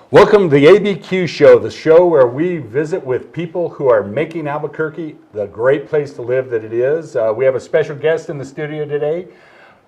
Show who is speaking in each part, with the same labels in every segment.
Speaker 1: Welcome to the ABQ show, the show where we visit with people who are making Albuquerque the great place to live that it is. We have a special guest in the studio today,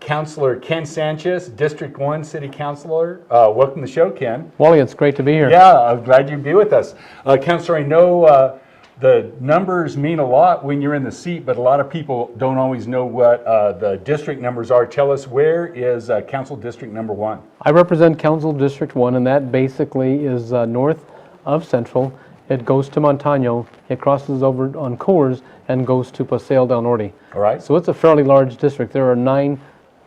Speaker 1: Councilor Ken Sanchez, District 1 City Councilor. Welcome to the show, Ken.
Speaker 2: Wally, it's great to be here.
Speaker 1: Yeah, I'm glad you'd be with us. Councilor, I know the numbers mean a lot when you're in the seat, but a lot of people don't always know what the district numbers are. Tell us, where is Council District number 1?
Speaker 2: I represent Council District 1, and that basically is north of Central. It goes to Montano, it crosses over on Coors, and goes to Paseo del Norte.
Speaker 1: All right.
Speaker 2: So it's a fairly large district. There are 9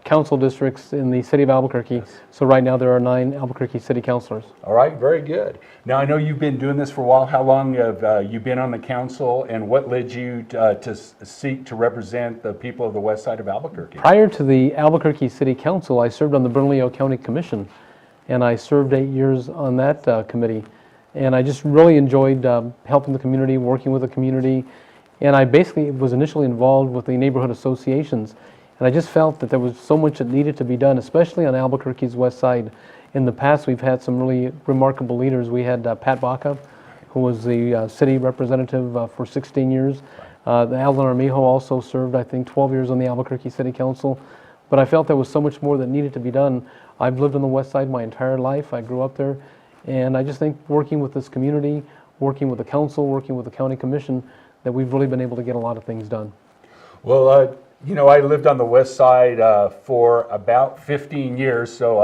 Speaker 2: council districts in the city of Albuquerque. Yes. So right now there are 9 Albuquerque city councilors.
Speaker 1: All right, very good. Now I know you've been doing this for a while. How long have you been on the council, and what led you to seek to represent the people of the west side of Albuquerque?
Speaker 2: Prior to the Albuquerque City Council, I served on the Bernalillo County Commission, and I served 8 years on that committee. And I just really enjoyed helping the community, working with the community, and I basically was initially involved with the neighborhood associations. And I just felt that there was so much that needed to be done, especially on Albuquerque's west side. In the past, we've had some really remarkable leaders. We had Pat Baca, who was the city representative for 16 years. Alan Armijo also served, I think, 12 years on the Albuquerque City Council. But I felt there was so much more that needed to be done. I've lived on the west side my entire life. I grew up there. And I just think working with this community, working with the council, working with the county commission, that we've really been able to get a lot of things done.
Speaker 1: Well, you know, I lived on the west side for about 15 years, so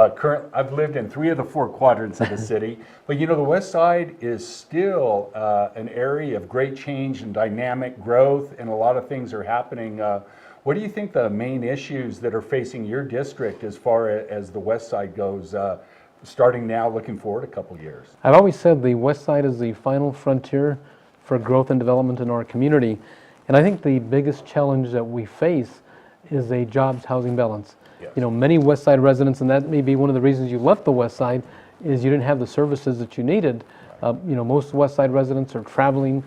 Speaker 1: I've lived in 3 of the 4 quadrants of the city. But you know, the west side is still an area of great change and dynamic growth, and a lot of things are happening. What do you think the main issues that are facing your district as far as the west side goes, starting now, looking forward a couple years?
Speaker 2: I've always said the west side is the final frontier for growth and development in our community. And I think the biggest challenge that we face is a jobs housing balance.
Speaker 1: Yes.
Speaker 2: You know, many west side residents, and that may be one of the reasons you left the west side, is you didn't have the services that you needed. Right. You know, most west side residents are traveling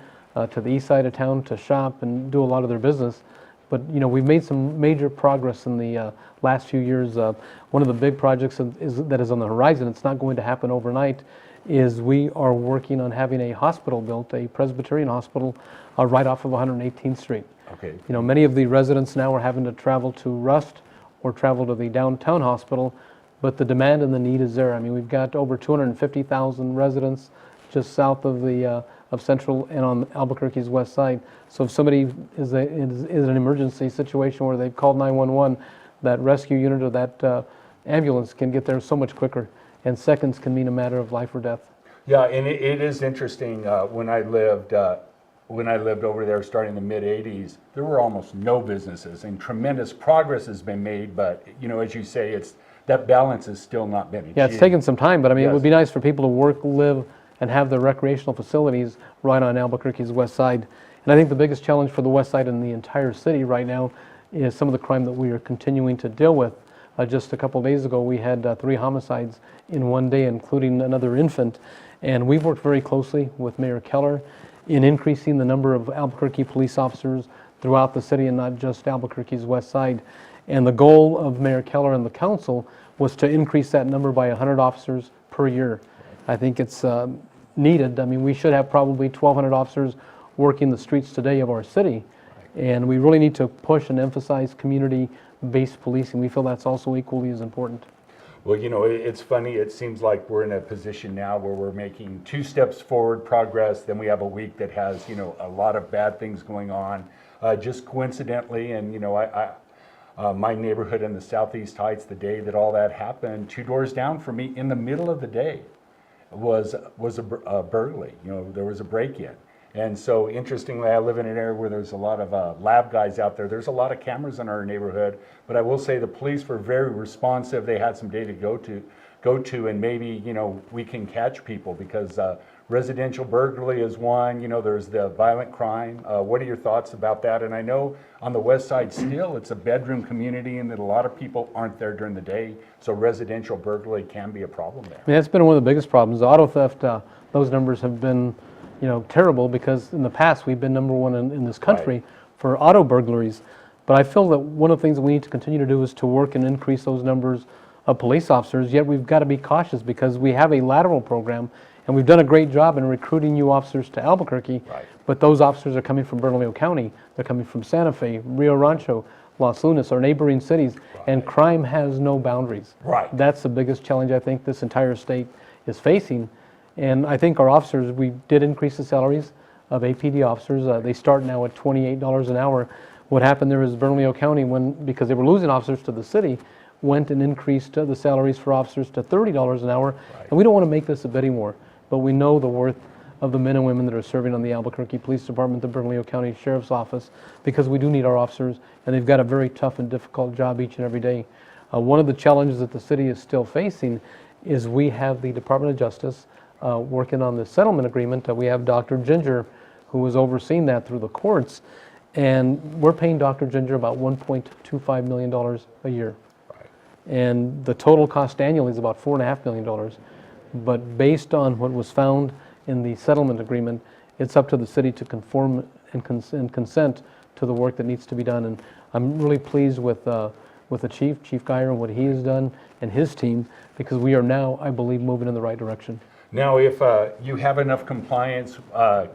Speaker 2: to the east side of town to shop and do a lot of their business. But you know, we've made some major progress in the last few years. One of the big projects that is on the horizon, it's not going to happen overnight, is we are working on having a hospital built, a Presbyterian hospital, right off of 118th Street.
Speaker 1: Okay.
Speaker 2: You know, many of the residents now are having to travel to Rust or travel to the downtown hospital, but the demand and the need is there. I mean, we've got over 250,000 residents just south of the of Central and on Albuquerque's west side. So if somebody is in an emergency situation where they've called 911, that rescue unit or that ambulance can get there so much quicker, and seconds can mean a matter of life or death.
Speaker 1: Yeah, and it is interesting. When I lived over there starting in the mid-'80s, there were almost no businesses, and tremendous progress has been made, but you know, as you say, that balance has still not been achieved.
Speaker 2: Yeah, it's taken some time, but I mean,
Speaker 1: yes.
Speaker 2: It would be nice for people to work, live, and have the recreational facilities right on Albuquerque's west side. And I think the biggest challenge for the west side and the entire city right now is some of the crime that we are continuing to deal with. Just a couple of days ago, we had 3 homicides in one day, including another infant. And we've worked very closely with Mayor Keller in increasing the number of Albuquerque police officers throughout the city and not just Albuquerque's west side. And the goal of Mayor Keller and the council was to increase that number by 100 officers per year. I think it's needed. I mean, we should have probably 1,200 officers working the streets today of our city. And we really need to push and emphasize community-based policing. We feel that's also equally as important.
Speaker 1: Well, you know, it's funny. It seems like we're in a position now where we're making 2 steps forward progress. Then we have a week that has, you know, a lot of bad things going on. Just coincidentally, and you know, my neighborhood in the Southeast Heights, the day that all that happened, 2 doors down from me, in the middle of the day, was a burglary. You know, there was a break-in. And so interestingly, I live in an area where there's a lot of lab guys out there. There's a lot of cameras in our neighborhood, but I will say the police were very responsive. They had some data to go to, and maybe, you know, we can catch people, because residential burglary is one. You know, there's the violent crime. What are your thoughts about that? And I know on the west side still it's a bedroom community, and that a lot of people aren't there during the day, so residential burglary can be a problem there.
Speaker 2: I mean, that's been one of the biggest problems. Auto theft, those numbers have been, you know, terrible, because in the past we've been number 1 in this country
Speaker 1: Right.
Speaker 2: for auto burglaries. But I feel that one of the things that we need to continue to do is to work and increase those numbers of police officers, yet we've got to be cautious because we have a lateral program, and we've done a great job in recruiting new officers to Albuquerque,
Speaker 1: Right.
Speaker 2: but those officers are coming from Bernalillo County, they're coming from Santa Fe, Rio Rancho, Los Lunas, our neighboring cities, and crime has no boundaries.
Speaker 1: Right.
Speaker 2: That's the biggest challenge I think this entire state is facing, and I think our officers, we did increase the salaries of APD officers. They start now at $28 an hour. What happened there is Bernalillo County, because they were losing officers to the city, went and increased the salaries for officers to $30 an hour. And we don't want to make this a bidding war, but we know the worth of the men and women that are serving on the Albuquerque Police Department, the Bernalillo County Sheriff's Office, because we do need our officers, and they've got a very tough and difficult job each and every day. One of the challenges that the city is still facing is we have the Department of Justice working on the settlement agreement. We have Dr. Ginger, who is overseeing that through the courts, and we're paying Dr. Ginger about $1.25 million a year. And the total cost annually is about $4.5 million. But based on what was found in the settlement agreement, it's up to the city to conform and consent to the work that needs to be done. And I'm really pleased with the Chief Geyer, and what he has done and his team, because we are now, I believe, moving in the right direction.
Speaker 1: Now, if you have enough compliance,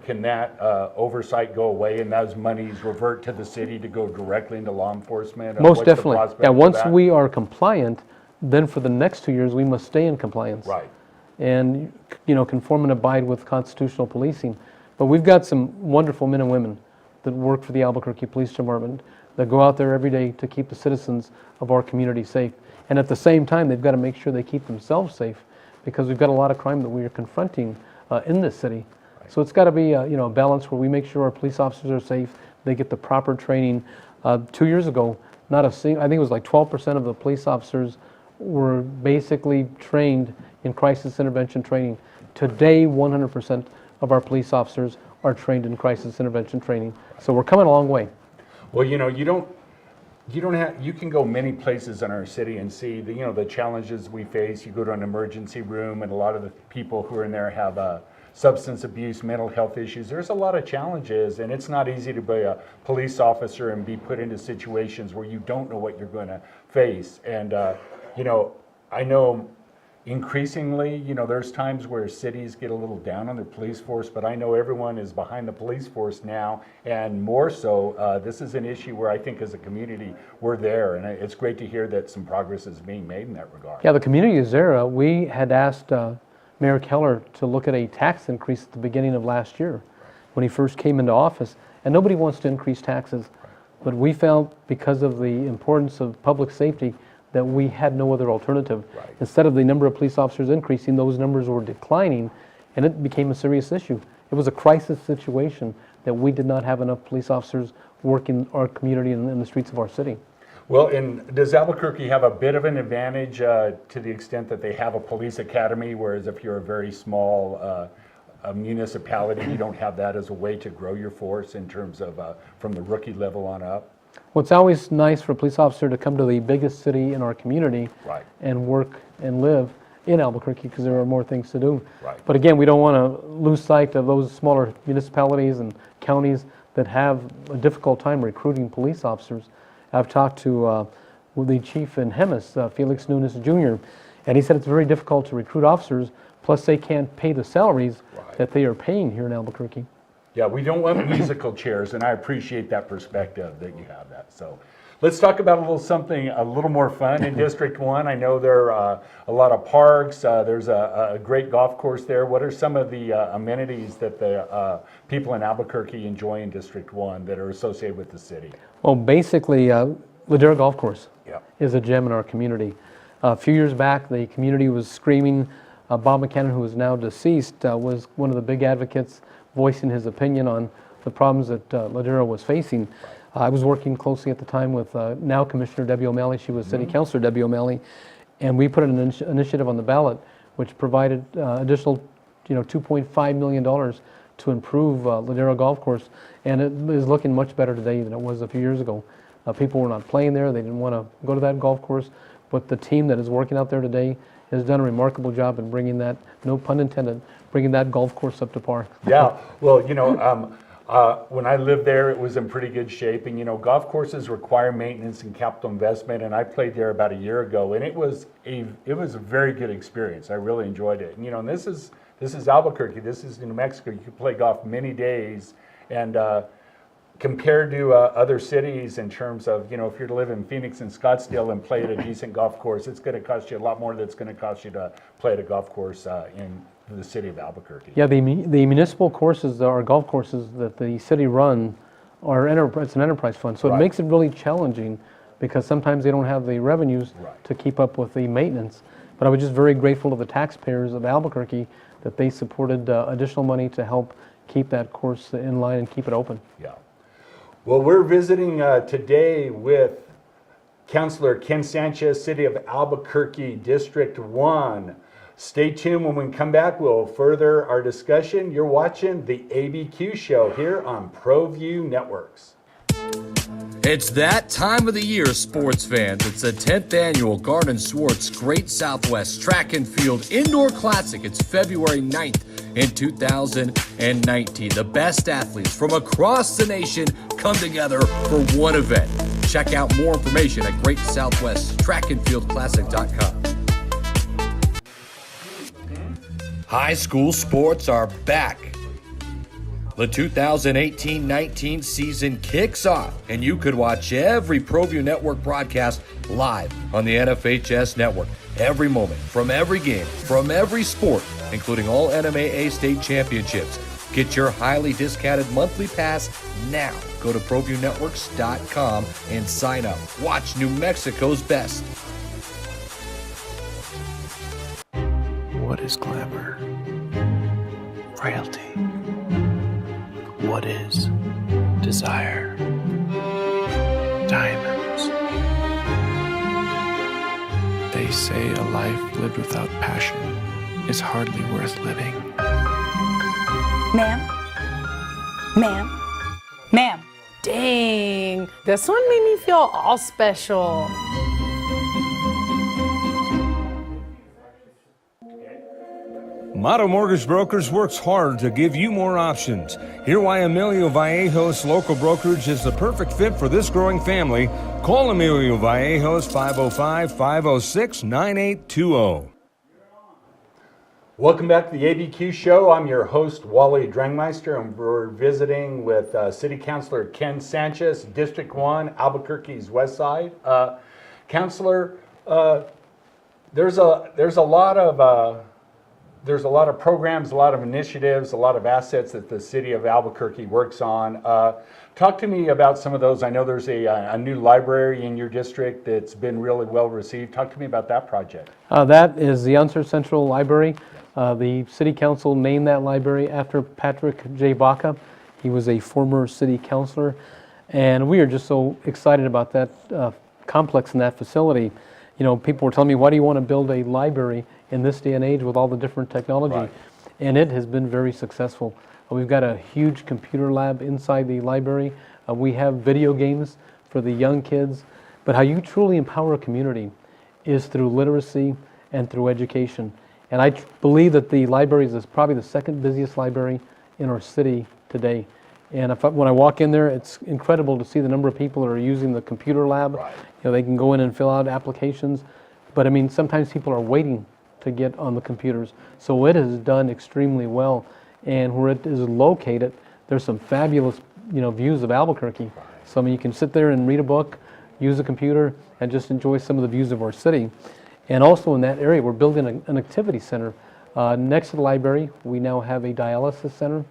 Speaker 1: can that oversight go away and those monies revert to the city to go directly into law enforcement?
Speaker 2: Most
Speaker 1: What's the
Speaker 2: definitely.
Speaker 1: prospect
Speaker 2: Yeah,
Speaker 1: of
Speaker 2: once
Speaker 1: that?
Speaker 2: we are compliant, then for the next 2 years, we must stay in compliance.
Speaker 1: Right.
Speaker 2: And, conform and abide with constitutional policing. But we've got some wonderful men and women that work for the Albuquerque Police Department that go out there every day to keep the citizens of our community safe. And at the same time, they've got to make sure they keep themselves safe, because we've got a lot of crime that we are confronting in this city. So it's got to be a balance where we make sure our police officers are safe, they get the proper training. 2 years ago, I think it was like 12% of the police officers were basically trained in crisis intervention training. Today, 100% of our police officers are trained in crisis intervention training. So we're coming a long way.
Speaker 1: Well, you can go many places in our city and see the challenges we face. You go to an emergency room, and a lot of the people who are in there have substance abuse, mental health issues. There's a lot of challenges, and it's not easy to be a police officer and be put into situations where you don't know what you're going to face. And I know increasingly, there's times where cities get a little down on their police force, but I know everyone is behind the police force now, and more so, this is an issue where I think as a community, we're there, and it's great to hear that some progress is being made in that regard.
Speaker 2: Yeah, the community is there. We had asked Mayor Keller to look at a tax increase at the beginning of last year when he first came into office, and nobody wants to increase taxes. But we felt, because of the importance of public safety, that we had no other alternative.
Speaker 1: Right.
Speaker 2: Instead of the number of police officers increasing, those numbers were declining, and it became a serious issue. It was a crisis situation that we did not have enough police officers working our community and in the streets of our city.
Speaker 1: Well, and does Albuquerque have a bit of an advantage to the extent that they have a police academy, whereas if you're a very small a municipality, you don't have that as a way to grow your force in terms of from the rookie level on up?
Speaker 2: Well, it's always nice for a police officer to come to the biggest city in our community
Speaker 1: Right.
Speaker 2: and work and live in Albuquerque, because there are more things to do.
Speaker 1: Right.
Speaker 2: But again, we don't want to lose sight of those smaller municipalities and counties that have a difficult time recruiting police officers. I've talked to the chief in Jemez, Felix Nunes Jr., and he said it's very difficult to recruit officers, plus they can't pay the salaries that they are paying here in Albuquerque.
Speaker 1: Yeah, we don't want musical chairs, and I appreciate that perspective that you have that. So let's talk about something a little more fun in District 1. I know there are a lot of parks. There's a great golf course there. What are some of the amenities that the people in Albuquerque enjoy in District 1 that are associated with the city?
Speaker 2: Well, basically, Ladera Golf Course
Speaker 1: Yeah.
Speaker 2: is a gem in our community. A few years back, the community was screaming. Bob McCannon, who is now deceased, was one of the big advocates, voicing his opinion on the problems that Ladera was facing. I was working closely at the time with now Commissioner Debbie O'Malley. She was City Councilor Debbie O'Malley, and we put an initiative on the ballot which provided additional, $2.5 million to improve Ladera Golf Course, and it is looking much better today than it was a few years ago. People were not playing there; they didn't want to go to that golf course, but the team that is working out there today has done a remarkable job in bringing that, no pun intended, bringing that golf course up to par.
Speaker 1: Yeah, well, When I lived there, it was in pretty good shape, and golf courses require maintenance and capital investment. And I played there about a year ago, and it was a very good experience. I really enjoyed it. And this is Albuquerque. This is New Mexico. You can play golf many days, and compared to other cities in terms of if you're to live in Phoenix and Scottsdale and play at a decent golf course, it's going to cost you a lot more than it's going to cost you to play at a golf course in the city of Albuquerque.
Speaker 2: Yeah, the municipal courses or golf courses that the city run are it's an enterprise fund, so it makes it really challenging because sometimes they don't have the revenues to keep up with the maintenance. But I was just very grateful to the taxpayers of Albuquerque that they supported additional money to help keep that course in line and keep it open.
Speaker 1: Yeah. Well, we're visiting today with Councilor Ken Sanchez, City of Albuquerque, District 1. Stay tuned. When we come back, we'll further our discussion. You're watching the ABQ show here on ProView Networks.
Speaker 3: It's that time of the year, sports fans. It's the 10th annual Garden Swartz Great Southwest Track and Field Indoor Classic. It's February 9th in 2019. The best athletes from across the nation come together for one event. Check out more information at GreatSouthwestTrackAndFieldClassic.com. High school sports are back. The 2018-19 season kicks off, and you could watch every ProView Network broadcast live on the NFHS network. Every moment, from every game, from every sport, including all NMAA state championships. Get your highly discounted monthly pass now. Go to ProViewNetworks.com and sign up. Watch New Mexico's best.
Speaker 4: What is glamour? Frailty. What is desire? Diamonds. They say a life lived without passion is hardly worth living.
Speaker 5: Ma'am? Ma'am? Ma'am?
Speaker 6: Dang, this one made me feel all special.
Speaker 7: Motto Mortgage Brokers works hard to give you more options. Hear why Emilio Vallejo's local brokerage is the perfect fit for this growing family. Call Emilio Vallejo's 505-506-9820.
Speaker 1: Welcome back to the ABQ show. I'm your host, Wally Drangmeister, and we're visiting with City Councilor Ken Sanchez, District 1, Albuquerque's West Side. Councilor, there's a lot of programs, a lot of initiatives, a lot of assets that the city of Albuquerque works on. Talk to me about some of those. I know there's a new library in your district that's been really well received. Talk to me about that project.
Speaker 2: That is the Unser Central Library. The city council named that library after Patrick J. Baca. He was a former city councilor, and we are just so excited about that complex and that facility. People were telling me, why do you want to build a library in this day and age with all the different technology? Right. And it has been very successful. We've got a huge computer lab inside the library. We have video games for the young kids. But how you truly empower a community is through literacy and through education. And I believe that the library is probably the second busiest library in our city today. And when I walk in there, it's incredible to see the number of people that are using the computer lab. Right. They can go in and fill out applications. But sometimes people are waiting to get on the computers. So it has done extremely well. And where it is located, there's some fabulous, views of Albuquerque. Right. So you can sit there and read a book, use a computer, and just enjoy some of the views of our city. And also in that area, we're building an activity center. Next to the library, we now have a dialysis center.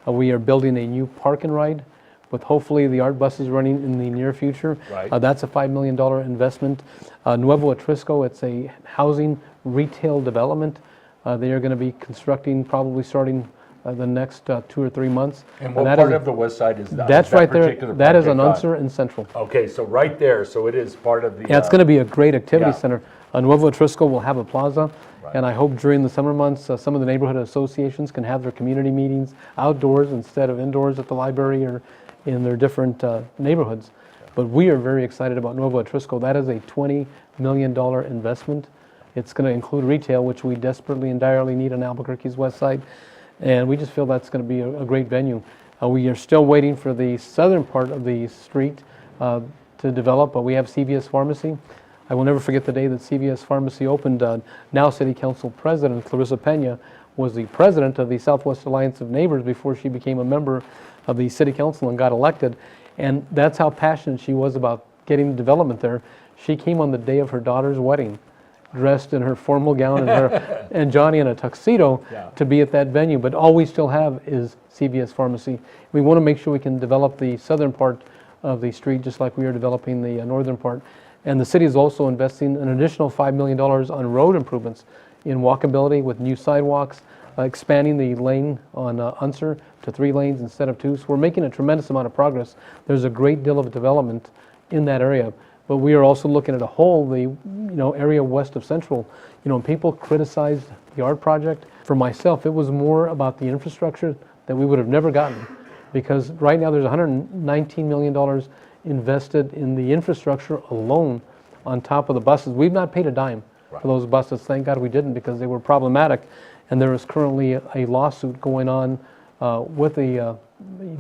Speaker 2: We are building a new park and ride with hopefully the art buses running in the near future. Right. That's a $5 million investment. Nuevo Atrisco, it's a housing retail development. They are going to be constructing probably starting the next 2 or 3 months.
Speaker 1: And what part of the west side is that?
Speaker 2: That's right there. That is on Unser and Central.
Speaker 1: Okay, so right there. So it is part of the...
Speaker 2: Yeah, it's going to be a great activity center. Nuevo Atrisco will have a plaza. Right. And I hope during the summer months, some of the neighborhood associations can have their community meetings outdoors instead of indoors at the library or in their different neighborhoods. Okay. But we are very excited about Nuevo Atrisco. That is a $20 million investment. It's going to include retail, which we desperately and direly need on Albuquerque's west side. And we just feel that's going to be a great venue. We are still waiting for the southern part of the street to develop, but we have CVS Pharmacy. I will never forget the day that CVS Pharmacy opened. Now City Council President Clarissa Pena was the president of the Southwest Alliance of Neighbors before she became a member of the City Council and got elected. And that's how passionate she was about getting the development there. She came on the day of her daughter's wedding, dressed in her formal gown and Johnny in a tuxedo to be at that venue. But all we still have is CVS Pharmacy. We want to make sure we can develop the southern part of the street just like we are developing the northern part. And the city is also investing an additional $5 million on road improvements in walkability with new sidewalks, expanding the lane on Unser to 3 lanes instead of 2. So we're making a tremendous amount of progress. There's a great deal of development in that area. But we are also looking at a whole, the area west of Central. People criticized the art project. For myself, it was more about the infrastructure that we would have never gotten, because right now there's $119 million invested in the infrastructure alone on top of the buses. We've not paid a dime for those buses. Thank God we didn't, because they were problematic. And there is currently a lawsuit going on with the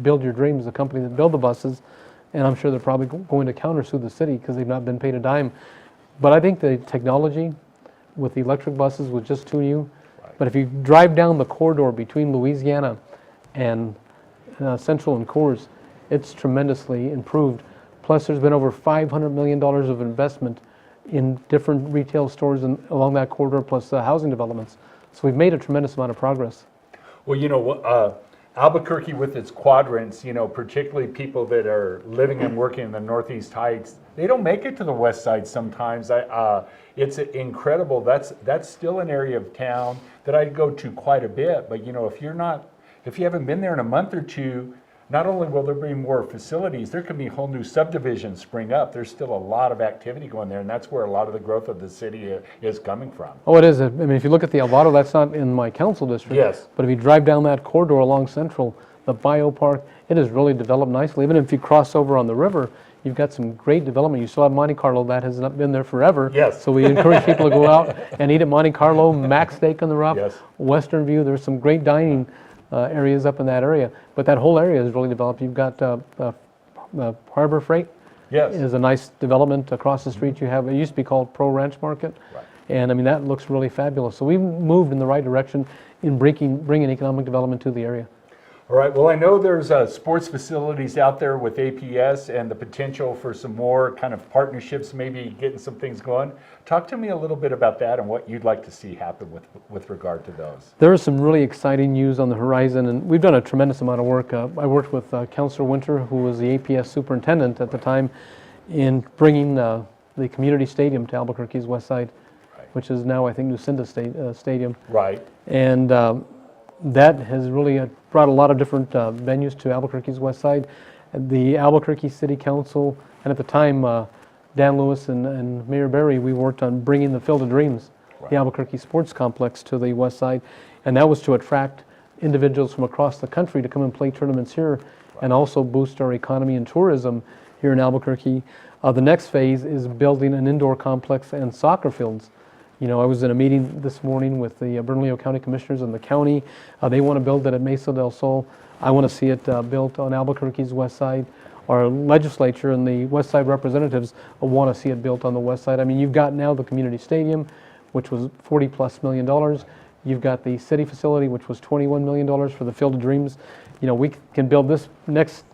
Speaker 2: Build Your Dreams, the company that build the buses. And I'm sure they're probably going to countersue the city because they've not been paid a dime. But I think the technology with the electric buses was just too new. But if you drive down the corridor between Louisiana and Central and Coors, it's tremendously improved. Plus, there's been over $500 million of investment in different retail stores along that corridor, plus housing developments. So we've made a tremendous amount of progress.
Speaker 1: Well, Albuquerque with its quadrants, particularly people that are living and working in the Northeast Heights, they don't make it to the west side sometimes. It's incredible. That's still an area of town that I go to quite a bit. But if you haven't been there in a month or two, not only will there be more facilities, there could be whole new subdivisions spring up. There's still a lot of activity going there, and that's where a lot of the growth of the city is coming from.
Speaker 2: Oh, it is. I mean, if you look at the Alvaro, that's not in my council district.
Speaker 1: Yes.
Speaker 2: But if you drive down that corridor along Central, the biopark, it has really developed nicely. Even if you cross over on the river, you've got some great development. You still have Monte Carlo. That has not been there forever.
Speaker 1: Yes.
Speaker 2: So we encourage people to go out and eat at Monte Carlo, Mac Steak on the Rough,
Speaker 1: Yes.
Speaker 2: Western View. There's some great dining areas up in that area. But that whole area is really developed. You've got Harbor Freight.
Speaker 1: Yes.
Speaker 2: Is a nice development across the street. You have, it used to be called Pro Ranch Market.
Speaker 1: Right.
Speaker 2: And I mean, that looks really fabulous. So we've moved in the right direction in bringing economic development to the area.
Speaker 1: All right. Well, I know there's sports facilities out there with APS and the potential for some more kind of partnerships, maybe getting some things going. Talk to me a little bit about that and what you'd like to see happen with regard to those.
Speaker 2: There is some really exciting news on the horizon, and we've done a tremendous amount of work. I worked with Councilor Winter, who was the APS superintendent at the time, in bringing the community stadium to Albuquerque's west side, which is now, I think, Lucinda Stadium.
Speaker 1: Right.
Speaker 2: And that has really brought a lot of different venues to Albuquerque's west side. The Albuquerque City Council, and at the time, Dan Lewis and Mayor Berry, we worked on bringing the Field of Dreams, the Albuquerque Sports Complex, to the west side. And that was to attract individuals from across the country to come and play tournaments here, and also boost our economy and tourism here in Albuquerque. The next phase is building an indoor complex and soccer fields. I was in a meeting this morning with the Bernalillo County Commissioners and the county. They want to build it at Mesa del Sol. I want to see it built on Albuquerque's west side. Our legislature and the west side representatives want to see it built on the west side. I mean, you've got now the community stadium, which was $40+ million. You've got the city facility, which was $21 million for the Field of Dreams. We can build this next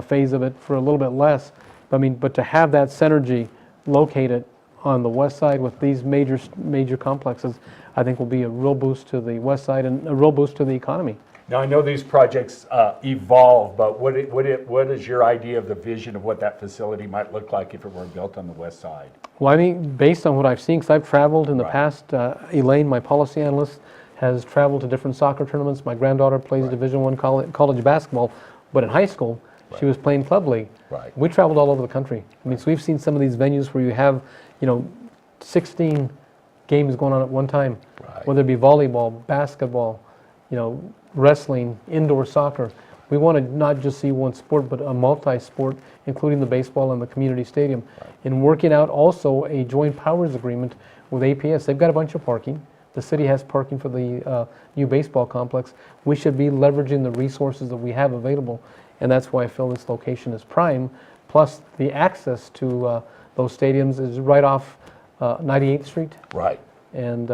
Speaker 2: phase of it for a little bit less. But to have that synergy located on the west side with these major complexes, I think will be a real boost to the west side and a real boost to the economy.
Speaker 1: Now, I know these projects evolve, but what is your idea of the vision of what that facility might look like if it were built on the west side?
Speaker 2: Well, I mean, based on what I've seen, because I've traveled in the past, Elaine, my policy analyst, has traveled to different soccer tournaments. My granddaughter plays Division I college basketball, but in high school, she was playing club league.
Speaker 1: Right.
Speaker 2: We traveled all over the country. I mean, so we've seen some of these venues where you have, 16 games going on at one time, whether it be volleyball, basketball, wrestling, indoor soccer. We want to not just see one sport, but a multi-sport, including the baseball and the community stadium. In working out also a joint powers agreement with APS. They've got a bunch of parking. The city has parking for the new baseball complex. We should be leveraging the resources that we have available, and that's why I feel this location is prime. Plus, the access to those stadiums is right off 98th Street,
Speaker 1: Right.
Speaker 2: and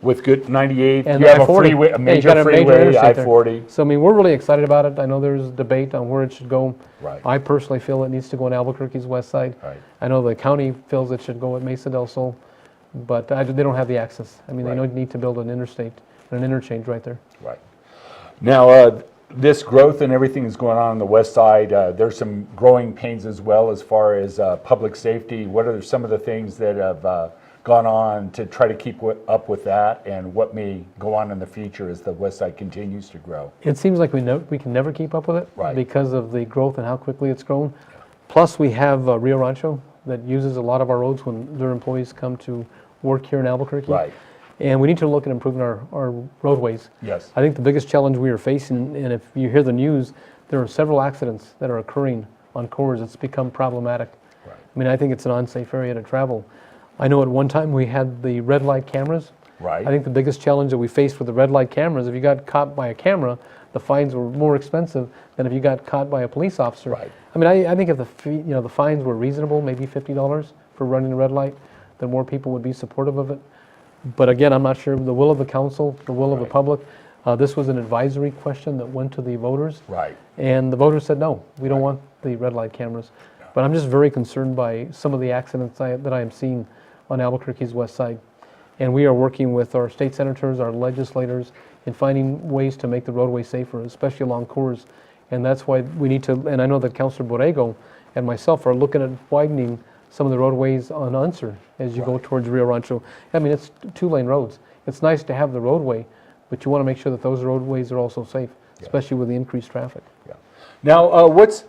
Speaker 1: With good 98,
Speaker 2: and
Speaker 1: you have a
Speaker 2: I-40.
Speaker 1: freeway, a
Speaker 2: Yeah, you
Speaker 1: major
Speaker 2: got a major
Speaker 1: freeway,
Speaker 2: interstate there.
Speaker 1: I-40.
Speaker 2: So I mean, we're really excited about it. I know there's debate on where it should go.
Speaker 1: Right.
Speaker 2: I personally feel it needs to go on Albuquerque's west side.
Speaker 1: Right.
Speaker 2: I know the county feels it should go at Mesa del Sol, but they don't have the access. I mean,
Speaker 1: Right.
Speaker 2: they don't need to build an interstate, an interchange right there.
Speaker 1: Right. Now, this growth and everything that's going on the west side, there's some growing pains as well as far as public safety. What are some of the things that have gone on to try to keep up with that, and what may go on in the future as the west side continues to grow?
Speaker 2: It seems like we can never keep up with it
Speaker 1: Right.
Speaker 2: because of the growth and how quickly it's grown. Plus, we have Rio Rancho that uses a lot of our roads when their employees come to work here in Albuquerque.
Speaker 1: Right.
Speaker 2: And we need to look at improving our roadways.
Speaker 1: Yes.
Speaker 2: I think the biggest challenge we are facing, and if you hear the news, there are several accidents that are occurring on cores. It's become problematic.
Speaker 1: Right.
Speaker 2: I mean, I think it's an unsafe area to travel. I know at one time we had the red light cameras.
Speaker 1: Right.
Speaker 2: I think the biggest challenge that we faced with the red light cameras, if you got caught by a camera, the fines were more expensive than if you got caught by a police officer.
Speaker 1: Right.
Speaker 2: I mean, I think if the fines were reasonable, maybe $50 for running a red light, then more people would be supportive of it. But again, I'm not sure the will of the council, the will of the
Speaker 1: Right.
Speaker 2: public. This was an advisory question that went to the voters.
Speaker 1: Right.
Speaker 2: And the voters said, no, we don't want the red light cameras. But I'm just very concerned by some of the accidents that I am seeing on Albuquerque's west side. And we are working with our state senators, our legislators, in finding ways to make the roadway safer, especially along cores. And that's why we need to, and I know that Councilor Borrego and myself are looking at widening some of the roadways on Unser as you go towards Rio Rancho. I mean, it's 2-lane roads. It's nice to have the roadway, but you want to make sure that those roadways are also safe, especially with the increased traffic.
Speaker 1: Yeah. Now, what's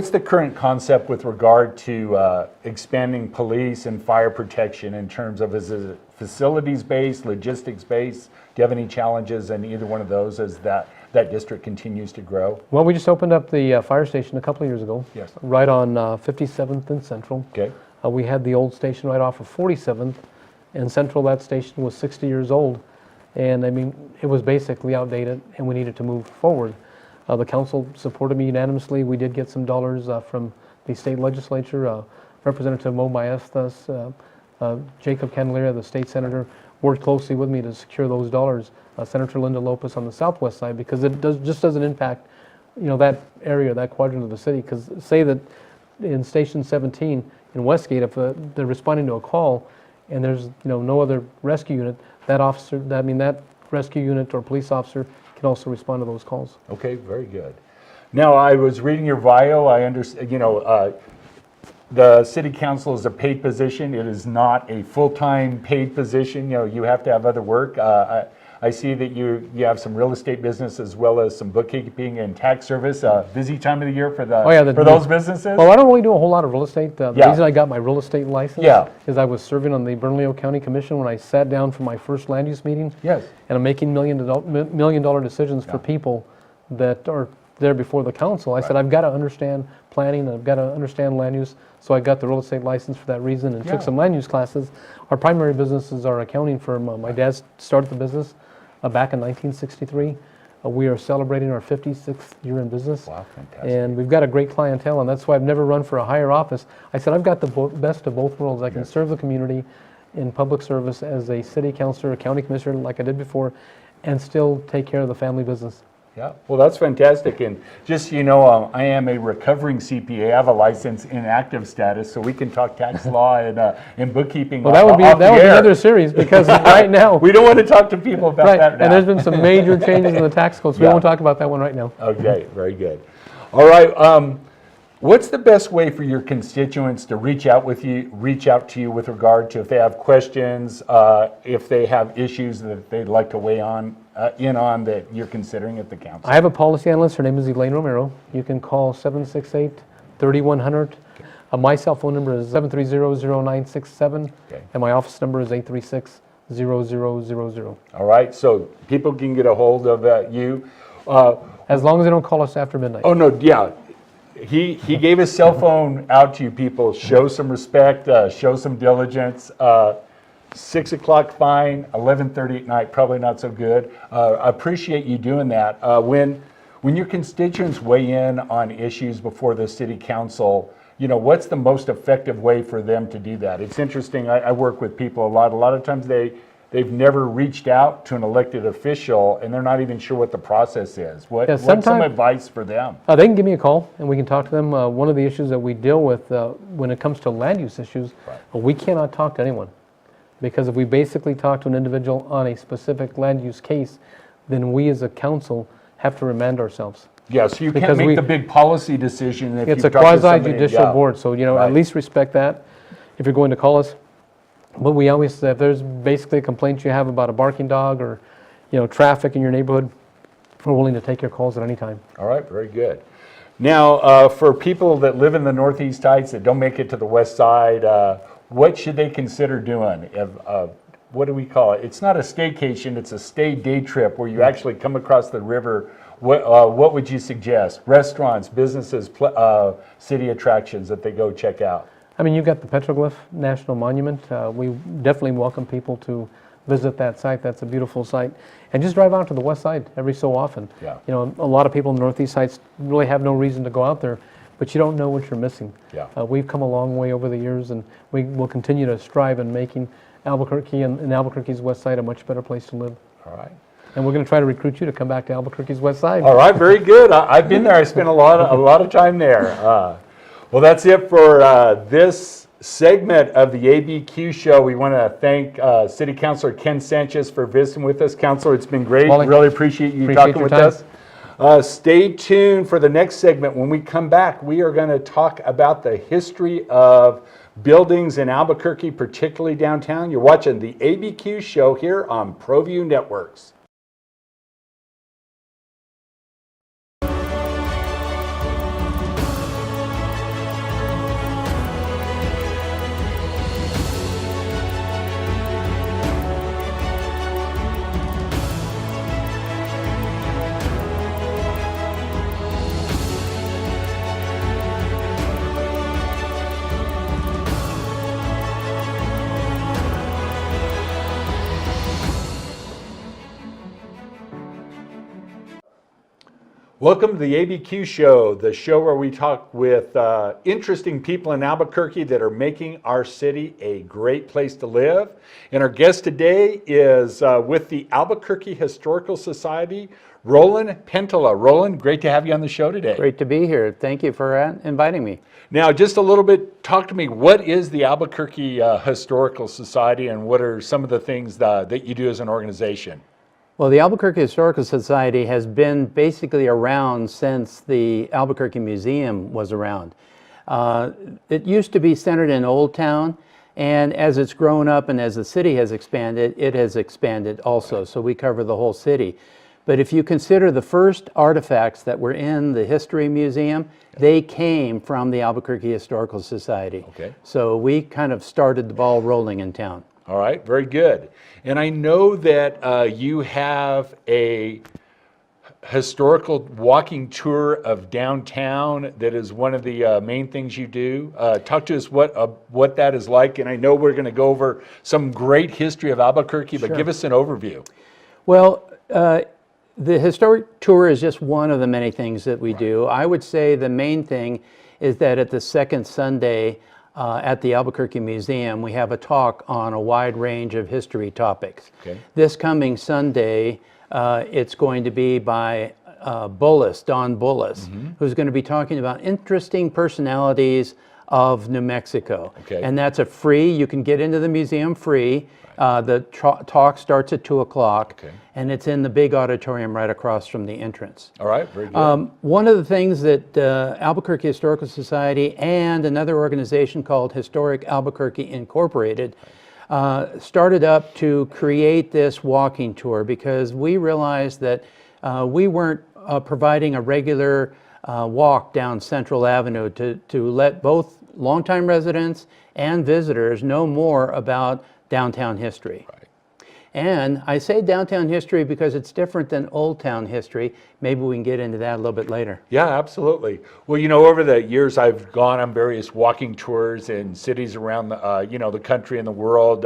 Speaker 1: the current concept with regard to expanding police and fire protection in terms of, is it facilities-based, logistics-based? Do you have any challenges in either one of those as that district continues to grow?
Speaker 2: Well, we just opened up the fire station a couple of years ago.
Speaker 1: Yes.
Speaker 2: Right on 57th and Central.
Speaker 1: Okay.
Speaker 2: We had the old station right off of 47th, and Central, that station was 60 years old. And I mean, it was basically outdated, and we needed to move forward. The council supported me unanimously. We did get some dollars from the state legislature. Representative Mo Maestas, Jacob Candelaria, the state senator, worked closely with me to secure those dollars. Senator Linda Lopez on the southwest side, because it just doesn't impact, that area, that quadrant of the city. Because say that in Station 17 in Westgate, if they're responding to a call and there's no other rescue unit, that rescue unit or police officer can also respond to those calls.
Speaker 1: Okay, very good. Now, I was reading your bio. I understand, the city council is a paid position. It is not a full-time paid position. You have to have other work. I see that you have some real estate business as well as some bookkeeping and tax service. Busy time of the year for those businesses?
Speaker 2: Well, I don't really do a whole lot of real estate. The
Speaker 1: Yeah.
Speaker 2: reason I got my real estate license is I was serving on the Bernalillo County Commission when I sat down for my first land use meeting.
Speaker 1: Yes.
Speaker 2: And I'm making million-dollar decisions for people that are there before the council. I said, I've got to understand planning, and I've got to understand land use. So I got the real estate license for that reason and took some land use classes. Our primary business is our accounting firm. My dad started the business back in 1963. We are celebrating our 56th year in business.
Speaker 1: Wow, fantastic.
Speaker 2: And we've got a great clientele, and that's why I've never run for a higher office. I said, I've got the best of both worlds. I can serve the community in public service as a city councilor, a county commissioner like I did before, and still take care of the family business.
Speaker 1: Yeah, well, that's fantastic. And just, I am a recovering CPA. I have a license in active status, so we can talk tax law and bookkeeping.
Speaker 2: Well, that would be another series, because right now...
Speaker 1: We don't want to talk to people about that now.
Speaker 2: And there's been some major changes in the tax code, so we won't talk about that one right now.
Speaker 1: Okay, very good. All right, what's the best way for your constituents to reach out to you with regard to if they have questions, if they have issues that they'd like to weigh in on that you're considering at the council?
Speaker 2: I have a policy analyst. Her name is Elaine Romero. You can call 768-3100. My cell phone number is 730-0967, and my office number is 836-0000.
Speaker 1: All right, so people can get a hold of you.
Speaker 2: As long as they don't call us after midnight.
Speaker 1: Oh, no, yeah. He gave his cell phone out to you people. Show some respect, show some diligence. 6 o'clock, fine. 11:30 at night, probably not so good. I appreciate you doing that. When your constituents weigh in on issues before the city council, what's the most effective way for them to do that? It's interesting. I work with people a lot. A lot of times they've never reached out to an elected official, and they're not even sure what the process is. What's some advice for them?
Speaker 2: They can give me a call, and we can talk to them. One of the issues that we deal with when it comes to land use issues, we cannot talk to anyone. Because if we basically talk to an individual on a specific land use case, then we as a council have to remand ourselves.
Speaker 1: Yeah, so you can't make the big policy decision if
Speaker 2: it's
Speaker 1: you
Speaker 2: a
Speaker 1: talk to somebody.
Speaker 2: quasi-judicial board, so at least respect that. If you're going to call us, but we always say if there's basically a complaint you have about a barking dog or traffic in your neighborhood, we're willing to take your calls at any time.
Speaker 1: All right, very good. Now, for people that live in the Northeast Heights that don't make it to the West Side, what should they consider doing? What do we call it? It's not a staycation, it's a stay day trip where you actually come across the river. What would you suggest? Restaurants, businesses, city attractions that they go check out?
Speaker 2: I mean, you've got the Petroglyph National Monument. We definitely welcome people to visit that site. That's a beautiful site. And just drive out to the West Side every so often.
Speaker 1: Yeah.
Speaker 2: A lot of people in the Northeast Heights really have no reason to go out there, but you don't know what you're missing.
Speaker 1: Yeah.
Speaker 2: We've come a long way over the years, and we will continue to strive in making Albuquerque and Albuquerque's West Side a much better place to live.
Speaker 1: All right.
Speaker 2: And we're going to try to recruit you to come back to Albuquerque's West Side.
Speaker 1: All right, very good. I've been there. I spent a lot of time there. Well, that's it for this segment of the ABQ show. We want to thank City Councilor Ken Sanchez for visiting with us. Councilor, it's been great.
Speaker 2: Wally,
Speaker 1: really appreciate you talking with us. Stay tuned for the next segment. When we come back, we are going to talk about the history of buildings in Albuquerque, particularly downtown. You're watching the ABQ show here on ProView Networks. Welcome to the ABQ show, the show where we talk with interesting people in Albuquerque that are making our city a great place to live. And our guest today is with the Albuquerque Historical Society, Roland Pentola. Roland, great to have you on the show today.
Speaker 8: Great to be here. Thank you for inviting me.
Speaker 1: Now, just a little bit, talk to me. What is the Albuquerque Historical Society, and what are some of the things that you do as an organization?
Speaker 8: Well, the Albuquerque Historical Society has been basically around since the Albuquerque Museum was around. It used to be centered in Old Town, and as it's grown up and as the city has expanded, it has expanded also, so we cover the whole city. But if you consider the first artifacts that were in the History Museum, they came from the Albuquerque Historical Society.
Speaker 1: Okay.
Speaker 8: So we kind of started the ball rolling in town.
Speaker 1: All right, very good. And I know that you have a historical walking tour of downtown that is one of the main things you do. Talk to us what that is like. And I know we're going to go over some great history of Albuquerque, but give us an overview.
Speaker 8: Well, the historic tour is just one of the many things that we do. I would say the main thing is that at the second Sunday at the Albuquerque Museum, we have a talk on a wide range of history topics.
Speaker 1: Okay.
Speaker 8: This coming Sunday, it's going to be by Don Bullis, who's going to be talking about interesting personalities of New Mexico.
Speaker 1: Okay.
Speaker 8: And that's you can get into the museum free. The talk starts at 2 o'clock,
Speaker 1: Okay.
Speaker 8: and it's in the big auditorium right across from the entrance.
Speaker 1: All right, very good.
Speaker 8: One of the things that Albuquerque Historical Society and another organization called Historic Albuquerque Incorporated started up to create this walking tour, because we realized that we weren't providing a regular walk down Central Avenue to let both longtime residents and visitors know more about downtown history.
Speaker 1: Right.
Speaker 8: And I say downtown history because it's different than Old Town history. Maybe we can get into that a little bit later.
Speaker 1: Yeah, absolutely. Well, over the years, I've gone on various walking tours in cities around the country and the world.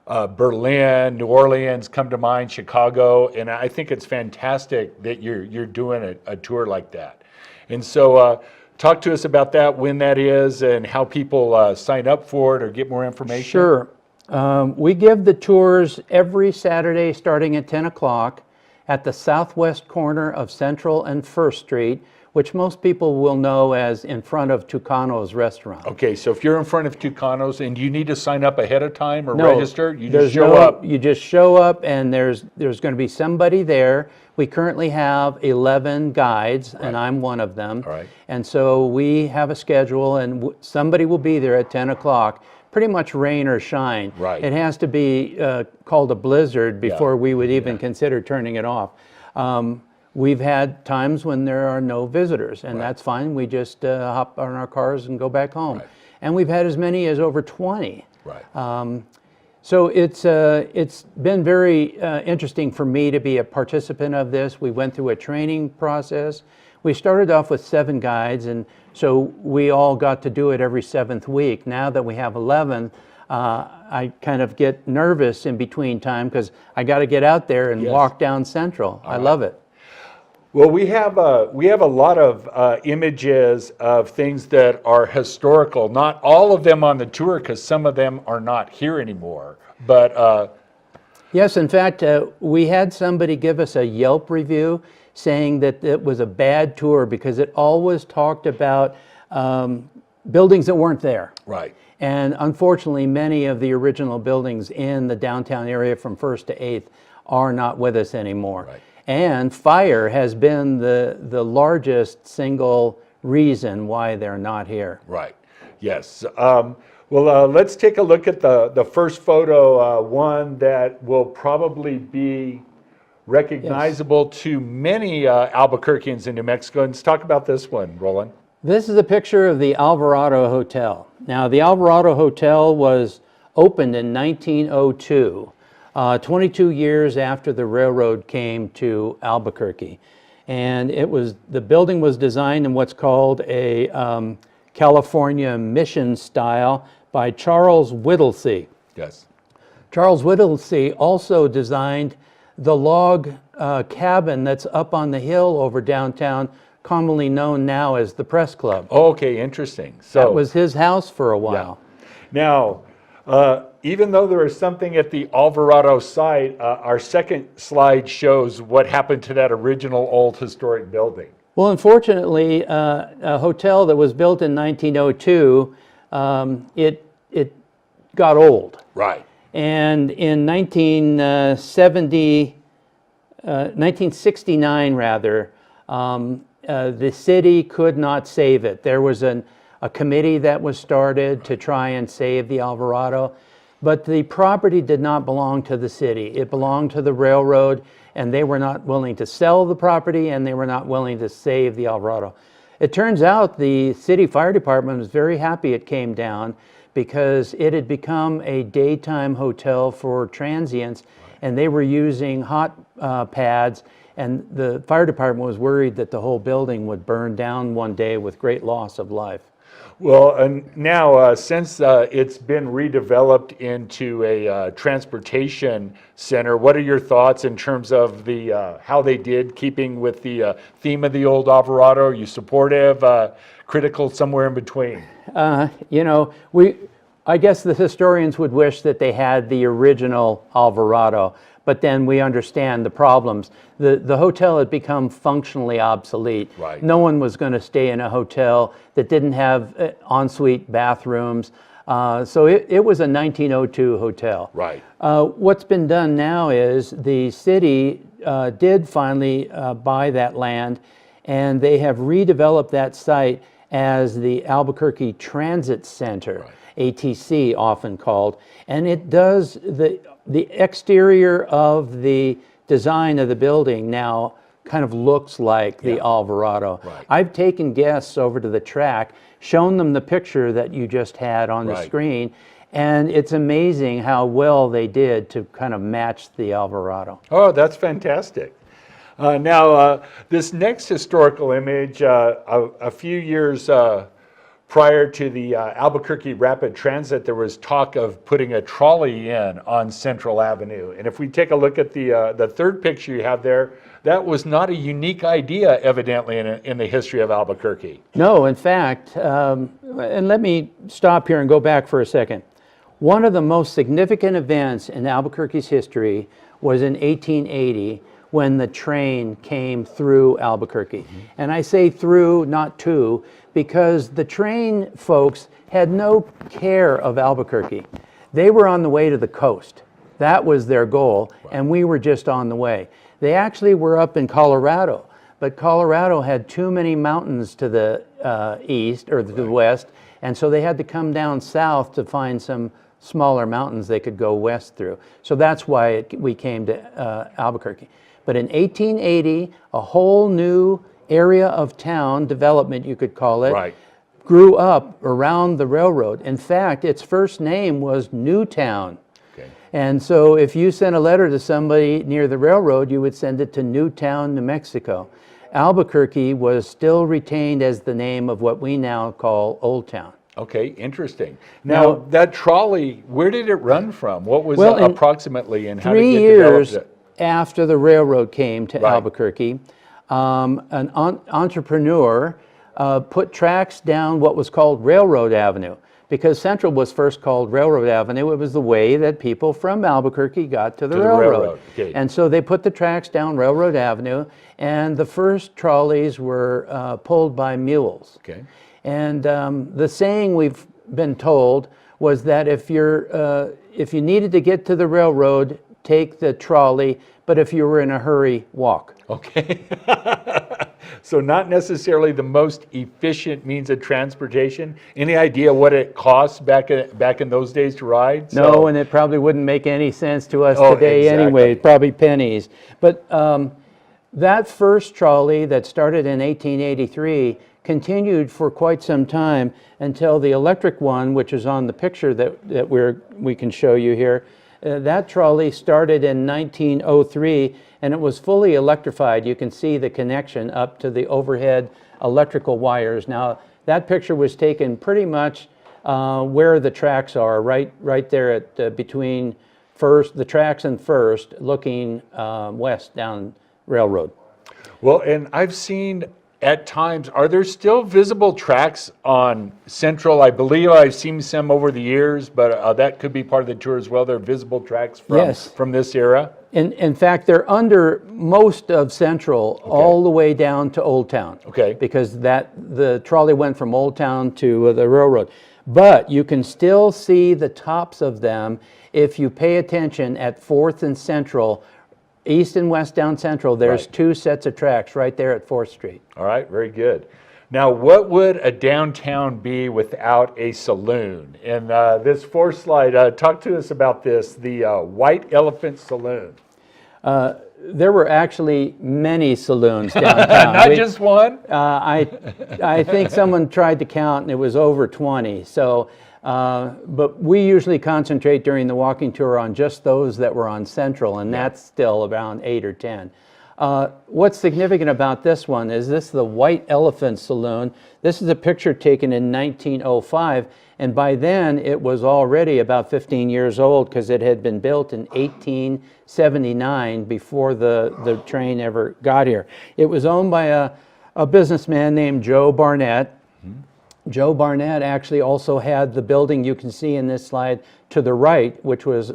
Speaker 1: Berlin, New Orleans come to mind, Chicago, and I think it's fantastic that you're doing a tour like that. And so talk to us about that, when that is, and how people sign up for it or get more information.
Speaker 8: Sure. We give the tours every Saturday starting at 10 o'clock at the southwest corner of Central and First Street, which most people will know as in front of Tucano's restaurant.
Speaker 1: Okay, so if you're in front of Tucano's, and do you need to sign up ahead of time or
Speaker 8: No,
Speaker 1: register? You
Speaker 8: there's
Speaker 1: just show
Speaker 8: no-
Speaker 1: up.
Speaker 8: You just show up, and there's going to be somebody there. We currently have 11 guides, and I'm one of them.
Speaker 1: All right.
Speaker 8: And so we have a schedule, and somebody will be there at 10 o'clock, pretty much rain or shine.
Speaker 1: Right.
Speaker 8: It has to be called a blizzard before we would even consider turning it off. We've had times when there are no visitors, and that's fine. We just hop on our cars and go back home.
Speaker 1: Right.
Speaker 8: And we've had as many as over 20.
Speaker 1: Right.
Speaker 8: So it's been very interesting for me to be a participant of this. We went through a training process. We started off with 7 guides, and so we all got to do it every 7th week. Now that we have 11, I kind of get nervous in between time because I got to get out there and walk down Central. I love it.
Speaker 1: Well, we have a lot of images of things that are historical. Not all of them on the tour, because some of them are not here anymore. But
Speaker 8: Yes, in fact, we had somebody give us a Yelp review saying that it was a bad tour because it always talked about buildings that weren't there.
Speaker 1: right,
Speaker 8: And unfortunately, many of the original buildings in the downtown area from 1st to 8th are not with us anymore.
Speaker 1: Right.
Speaker 8: And fire has been the largest single reason why they're not here.
Speaker 1: right, yes. Well, let's take a look at the first photo, one that will probably be recognizable to many Albuquerqueans in New Mexico. And let's talk about this one, Roland.
Speaker 8: This is a picture of the Alvarado Hotel. Now, the Alvarado Hotel was opened in 1902, 22 years after the railroad came to Albuquerque. And the building was designed in what's called a California mission style by Charles Whittlesey.
Speaker 1: Yes.
Speaker 8: Charles Whittlesey also designed the log cabin that's up on the hill over downtown, commonly known now as the Press Club.
Speaker 1: Okay, interesting. So
Speaker 8: That was his house for a while.
Speaker 1: Now, even though there is something at the Alvarado site, our second slide shows what happened to that original old historic building.
Speaker 8: Well, unfortunately, a hotel that was built in 1902, it got old.
Speaker 1: Right.
Speaker 8: And in 1969, rather, the city could not save it. There was a committee that was started to try and save the Alvarado, but the property did not belong to the city. It belonged to the railroad, and they were not willing to sell the property, and they were not willing to save the Alvarado. It turns out the city fire department was very happy it came down because it had become a daytime hotel for transients, and they were using hot pads, and the fire department was worried that the whole building would burn down one day with great loss of life.
Speaker 1: Well, and now since it's been redeveloped into a transportation center, what are your thoughts in terms of the how they did, keeping with the theme of the old Alvarado? Are you supportive, critical, somewhere in between?
Speaker 8: You know, I guess the historians would wish that they had the original Alvarado, but then we understand the problems. The hotel had become functionally obsolete.
Speaker 1: Right.
Speaker 8: No one was going to stay in a hotel that didn't have ensuite bathrooms. So it was a 1902 hotel.
Speaker 1: Right.
Speaker 8: What's been done now is the city did finally buy that land, and they have redeveloped that site as the Albuquerque Transit Center.
Speaker 1: Right.
Speaker 8: ATC often called, and it does the exterior of the design of the building now kind of looks like the Alvarado.
Speaker 1: Right.
Speaker 8: I've taken guests over to the track, shown them the picture that you just had on the
Speaker 1: Right.
Speaker 8: screen, and it's amazing how well they did to kind of match the Alvarado.
Speaker 1: Oh, that's fantastic. Now, this next historical image, a few years prior to the Albuquerque Rapid Transit, there was talk of putting a trolley in on Central Avenue. And if we take a look at the third picture you have there, that was not a unique idea, evidently, in the history of Albuquerque.
Speaker 8: No, in fact, and let me stop here and go back for a second. One of the most significant events in Albuquerque's history was in 1880 when the train came through Albuquerque. And I say through, not to, because the train folks had no care of Albuquerque. They were on the way to the coast. That was their goal, and we were just on the way. They actually were up in Colorado, but Colorado had too many mountains to the east or to the west, and so they had to come down south to find some smaller mountains they could go west through. So that's why we came to Albuquerque. But in 1880, a whole new area of town development, you could call it,
Speaker 1: Right.
Speaker 8: grew up around the railroad. In fact, its first name was Newtown.
Speaker 1: Okay.
Speaker 8: And so if you sent a letter to somebody near the railroad, you would send it to Newtown, New Mexico. Albuquerque was still retained as the name of what we now call Old Town.
Speaker 1: Okay, interesting. Now, that trolley, where did it run from? What was it
Speaker 8: in
Speaker 1: approximately, and how did
Speaker 8: 3
Speaker 1: you
Speaker 8: years
Speaker 1: develop it?
Speaker 8: after the railroad came to
Speaker 1: Right.
Speaker 8: Albuquerque, an entrepreneur put tracks down what was called Railroad Avenue. Because Central was first called Railroad Avenue, it was the way that people from Albuquerque got to the railroad.
Speaker 1: Okay.
Speaker 8: And so they put the tracks down Railroad Avenue, and the first trolleys were pulled by mules.
Speaker 1: Okay.
Speaker 8: And the saying we've been told was that if you needed to get to the railroad, take the trolley, but if you were in a hurry, walk.
Speaker 1: Okay. So not necessarily the most efficient means of transportation. Any idea what it costs back in those days to ride?
Speaker 8: No, and it probably wouldn't make any sense to us
Speaker 1: Oh,
Speaker 8: today anyway,
Speaker 1: exactly.
Speaker 8: probably pennies. But that first trolley that started in 1883 continued for quite some time until the electric one, which is on the picture that we can show you here, that trolley started in 1903 and it was fully electrified. You can see the connection up to the overhead electrical wires. Now, that picture was taken pretty much where the tracks are, right there at between the tracks and First, looking west down Railroad.
Speaker 1: Well, and I've seen at times, are there still visible tracks on Central? I believe I've seen some over the years, but that could be part of the tour as well. There are visible tracks from this era.
Speaker 8: In fact, they're under most of Central, all the way down to Old Town.
Speaker 1: Okay.
Speaker 8: Because the trolley went from Old Town to the railroad. But you can still see the tops of them if you pay attention at 4th and Central. East and west down Central, there's
Speaker 1: Right.
Speaker 8: 2 sets of tracks right there at 4th Street.
Speaker 1: All right, very good. Now, what would a downtown be without a saloon? And this fourth slide, talk to us about this, the White Elephant Saloon.
Speaker 8: There were actually many saloons downtown.
Speaker 1: Not just one?
Speaker 8: I think someone tried to count and it was over 20. So, but we usually concentrate during the walking tour on just those that were on Central, and that's still around 8 or 10. What's significant about this one is this is the White Elephant Saloon. This is a picture taken in 1905, and by then it was already about 15 years old because it had been built in 1879 before the train ever got here. It was owned by a businessman named Joe Barnett. Joe Barnett actually also had the building you can see in this slide to the right, which was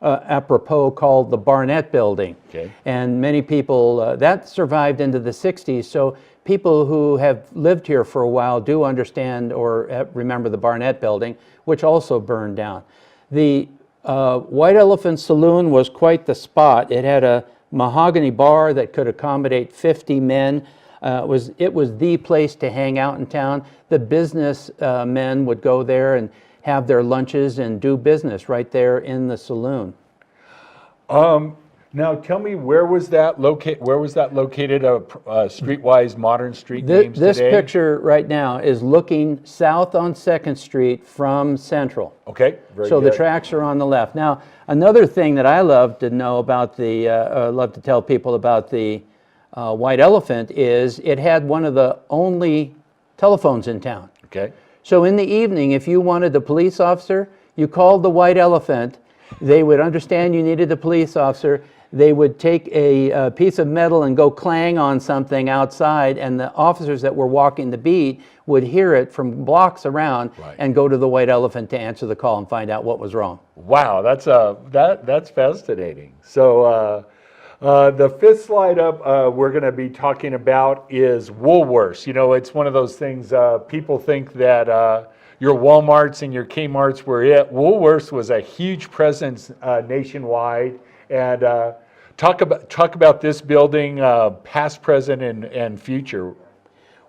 Speaker 8: apropos called the Barnett Building.
Speaker 1: Okay.
Speaker 8: And many people, that survived into the 60s, so people who have lived here for a while do understand or remember the Barnett Building, which also burned down. The White Elephant Saloon was quite the spot. It had a mahogany bar that could accommodate 50 men. It was the place to hang out in town. The business men would go there and have their lunches and do business right there in the saloon.
Speaker 1: Now, tell me, where was that located? Streetwise modern street names
Speaker 8: This
Speaker 1: today?
Speaker 8: picture right now is looking south on 2nd Street from Central.
Speaker 1: Okay, very
Speaker 8: So
Speaker 1: good.
Speaker 8: the tracks are on the left. Now, another thing that I love to know about love to tell people about the White Elephant is it had one of the only telephones in town.
Speaker 1: Okay.
Speaker 8: So in the evening, if you wanted the police officer, you called the White Elephant. They would understand you needed the police officer. They would take a piece of metal and go clang on something outside, and the officers that were walking the beat would hear it from blocks around and go to the White Elephant to answer the call and find out what was wrong.
Speaker 1: Wow, that's fascinating. So the fifth slide up we're going to be talking about is Woolworths. You know, it's one of those things people think that your Walmarts and your Kmarts were it. Woolworths was a huge presence nationwide. And talk about this building, past, present, and future.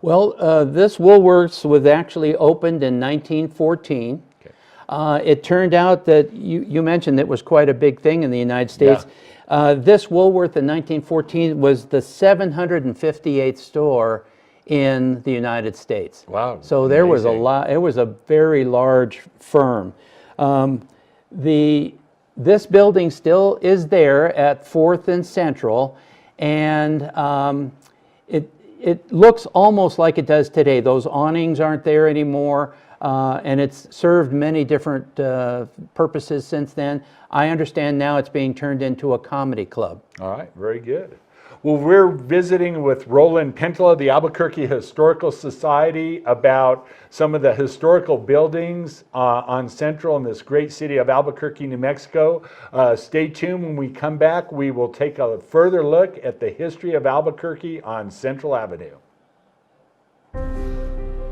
Speaker 8: Well, this Woolworths was actually opened in 1914. Okay. It turned out that you mentioned it was quite a big thing in the United States. Yeah. This Woolworth in 1914 was the 758th store in the United States.
Speaker 1: Wow.
Speaker 8: So there was a lot. It was a very large firm. This building still is there at 4th and Central, and it looks almost like it does today. Those awnings aren't there anymore, and it's served many different purposes since then. I understand now it's being turned into a comedy club.
Speaker 1: All right, very good. Well, we're visiting with Roland Pentola, the Albuquerque Historical Society, about some of the historical buildings on Central in this great city of Albuquerque, New Mexico. Stay tuned. When we come back, we will take a further look at the history of Albuquerque on Central Avenue.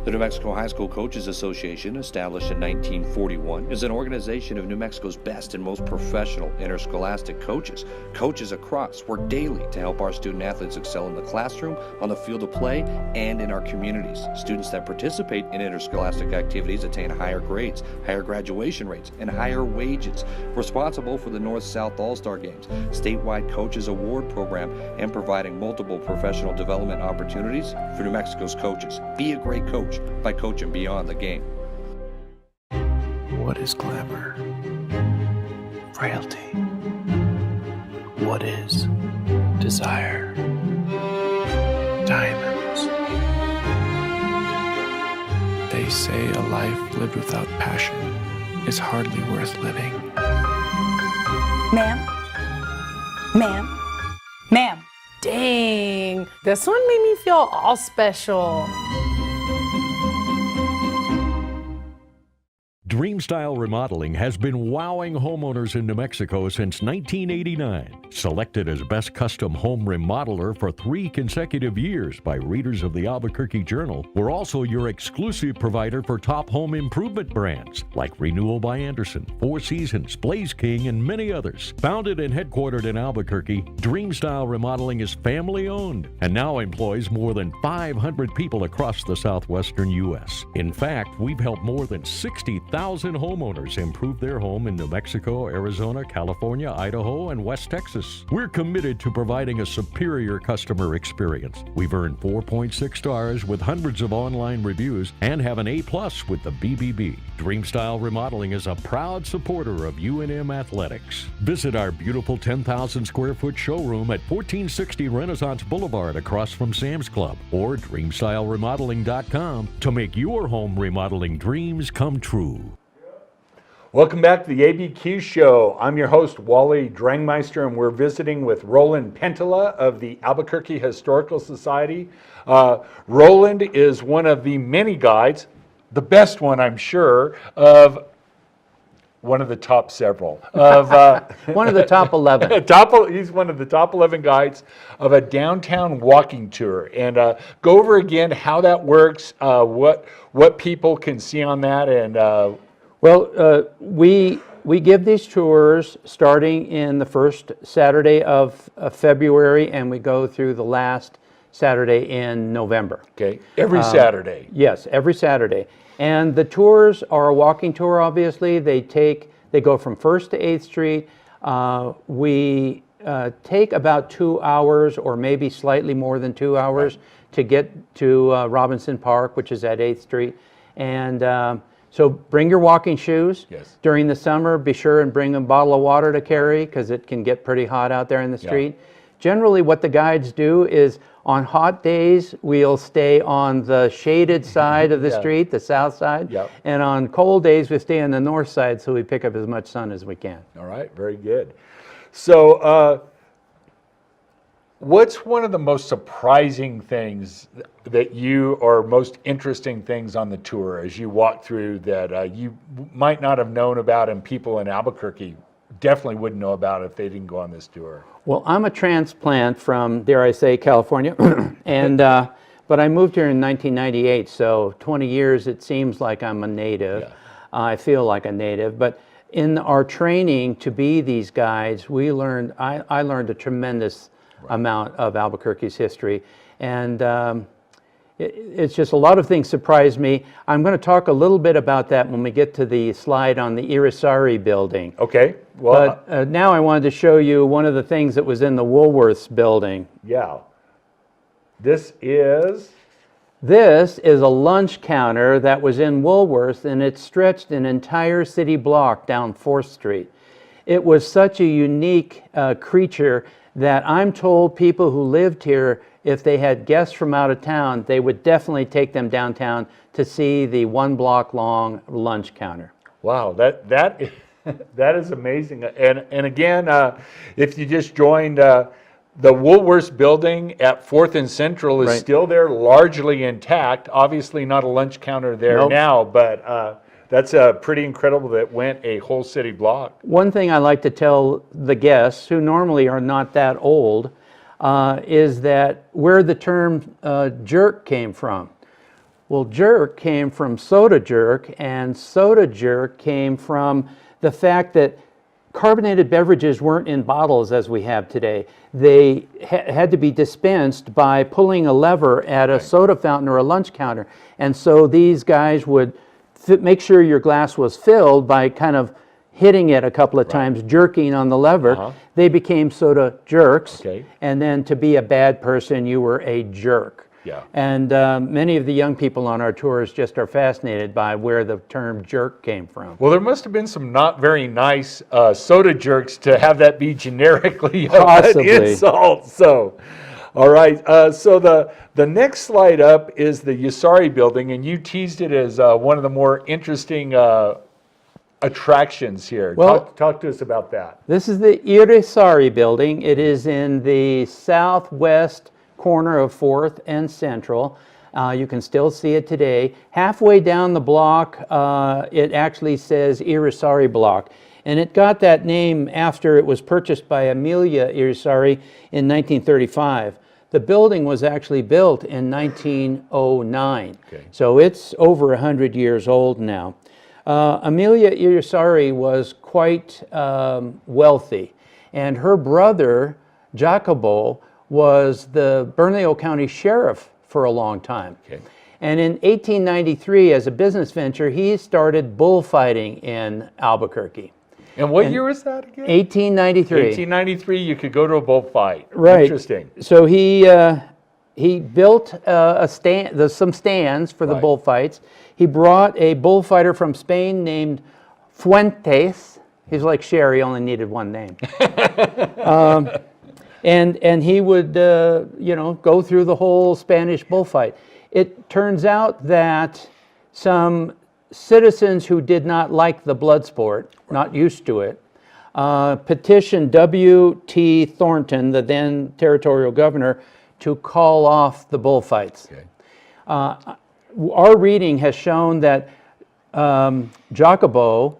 Speaker 3: The New Mexico High School Coaches Association, established in 1941, is an organization of New Mexico's best and most professional interscholastic coaches. Coaches across work daily to help our student athletes excel in the classroom, on the field of play, and in our communities. Students that participate in interscholastic activities attain higher grades, higher graduation rates, and higher wages. Responsible for the North-South All-Star Games, statewide Coaches Award Program, and providing multiple professional development opportunities for New Mexico's coaches. Be a great coach by coaching beyond the game.
Speaker 4: What is glamour? Frailty. What is desire? Diamonds. They say a life lived without passion is hardly worth living.
Speaker 5: Ma'am? Ma'am? Ma'am?
Speaker 6: Dang, this one made me feel all special.
Speaker 9: Dreamstyle Remodeling has been wowing homeowners in New Mexico since 1989. Selected as Best Custom Home Remodeler for 3 consecutive years by readers of the Albuquerque Journal, we're also your exclusive provider for top home improvement brands like Renewal by Anderson, Four Seasons, Blaze King, and many others. Founded and headquartered in Albuquerque, Dreamstyle Remodeling is family-owned and now employs more than 500 people across the southwestern U.S. In fact, we've helped more than 60,000 homeowners improve their home in New Mexico, Arizona, California, Idaho, and West Texas. We're committed to providing a superior customer experience. We've earned 4.6 stars with hundreds of online reviews and have an A+ with the BBB. Dreamstyle Remodeling is a proud supporter of UNM Athletics. Visit our beautiful 10,000 square foot showroom at 1460 Renaissance Boulevard across from Sam's Club, or dreamstyleremodeling.com to make your home remodeling dreams come true.
Speaker 1: Welcome back to the ABQ show. I'm your host, Wally Drangmeister, and we're visiting with Roland Pentola of the Albuquerque Historical Society. Roland is one of the many guides, the best one, I'm sure, of one of the top several. Of
Speaker 8: One of the top 11.
Speaker 1: He's one of the top 11 guides of a downtown walking tour. And go over again how that works, what people can see on that, and
Speaker 8: Well, we give these tours starting in the first Saturday of February, and we go through the last Saturday in November.
Speaker 1: okay, every Saturday.
Speaker 8: Yes, every Saturday. And the tours are a walking tour, obviously. They go from 1st to 8th Street. We take about 2 hours, or maybe slightly more than 2 hours, to get to Robinson Park, which is at 8th Street. And so bring your walking shoes.
Speaker 1: Yes.
Speaker 8: During the summer, be sure and bring a bottle of water to carry, because it can get pretty hot out there in the street. Generally, what the guides do is on hot days, we'll stay on the shaded side of the street, the south side.
Speaker 1: Yep.
Speaker 8: And on cold days, we stay on the north side so we pick up as much sun as we can.
Speaker 1: All right, very good. So, what's one of the most surprising things that you, or most interesting things on the tour as you walk through that you might not have known about and people in Albuquerque definitely wouldn't know about if they didn't go on this tour?
Speaker 8: Well, I'm a transplant from, dare I say, California, and but I moved here in 1998, so 20 years it seems like I'm a native.
Speaker 1: Yeah.
Speaker 8: I feel like a native, but in our training to be these guides, we learned, I learned a tremendous amount of Albuquerque's history, and it's just a lot of things surprised me. I'm going to talk a little bit about that when we get to the slide on the Irisari building.
Speaker 1: Okay. Well,
Speaker 8: But now I wanted to show you one of the things that was in the Woolworths building.
Speaker 1: yeah. This is...
Speaker 8: This is a lunch counter that was in Woolworths, and it stretched an entire city block down 4th Street. It was such a unique creature that I'm told people who lived here, if they had guests from out of town, they would definitely take them downtown to see the 1 block long lunch counter.
Speaker 1: Wow, that is amazing. And again, if you just joined, the Woolworths building at 4th and Central is
Speaker 8: Right.
Speaker 1: still there, largely intact. Obviously not a lunch counter there
Speaker 8: Nope.
Speaker 1: now, but that's pretty incredible that went a whole city block.
Speaker 8: One thing I like to tell the guests, who normally are not that old, is that where the term jerk came from. Well, jerk came from soda jerk, and soda jerk came from the fact that carbonated beverages weren't in bottles as we have today. They had to be dispensed by pulling a lever at a soda fountain or a lunch counter. And so these guys would make sure your glass was filled by kind of hitting it a couple of times, jerking on the lever. They became soda jerks.
Speaker 1: Okay.
Speaker 8: And then to be a bad person, you were a jerk.
Speaker 1: Yeah.
Speaker 8: And many of the young people on our tours just are fascinated by where the term jerk came from.
Speaker 1: Well, there must have been some not very nice soda jerks to have that be generically
Speaker 8: Possibly.
Speaker 1: an insult. So, all right. So the next slide up is the Yusari building, and you teased it as one of the more interesting attractions here.
Speaker 8: Well-
Speaker 1: Talk to us about that.
Speaker 8: This is the Irisari building. It is in the southwest corner of 4th and Central. You can still see it today. Halfway down the block, it actually says Irisari Block. And it got that name after it was purchased by Amelia Irisari in 1935. The building was actually built in 1909.
Speaker 1: Okay.
Speaker 8: So it's over 100 years old now. Amelia Irisari was quite wealthy, and her brother, Jacobo, was the Bernalillo County Sheriff for a long time.
Speaker 1: Okay.
Speaker 8: And in 1893, as a business venture, he started bullfighting in Albuquerque.
Speaker 1: And what year was that again?
Speaker 8: 1893.
Speaker 1: 1893, you could go to a bullfight.
Speaker 8: Right.
Speaker 1: Interesting.
Speaker 8: So he built some stands for the
Speaker 1: Right.
Speaker 8: bullfights. He brought a bullfighter from Spain named Fuentes. He's like Sherry, only needed one name. And he would, go through the whole Spanish bullfight. It turns out that some citizens who did not like the blood sport, not used to it, petitioned W.T. Thornton, the then territorial governor, to call off the bullfights.
Speaker 1: Okay.
Speaker 8: Our reading has shown that Jacobo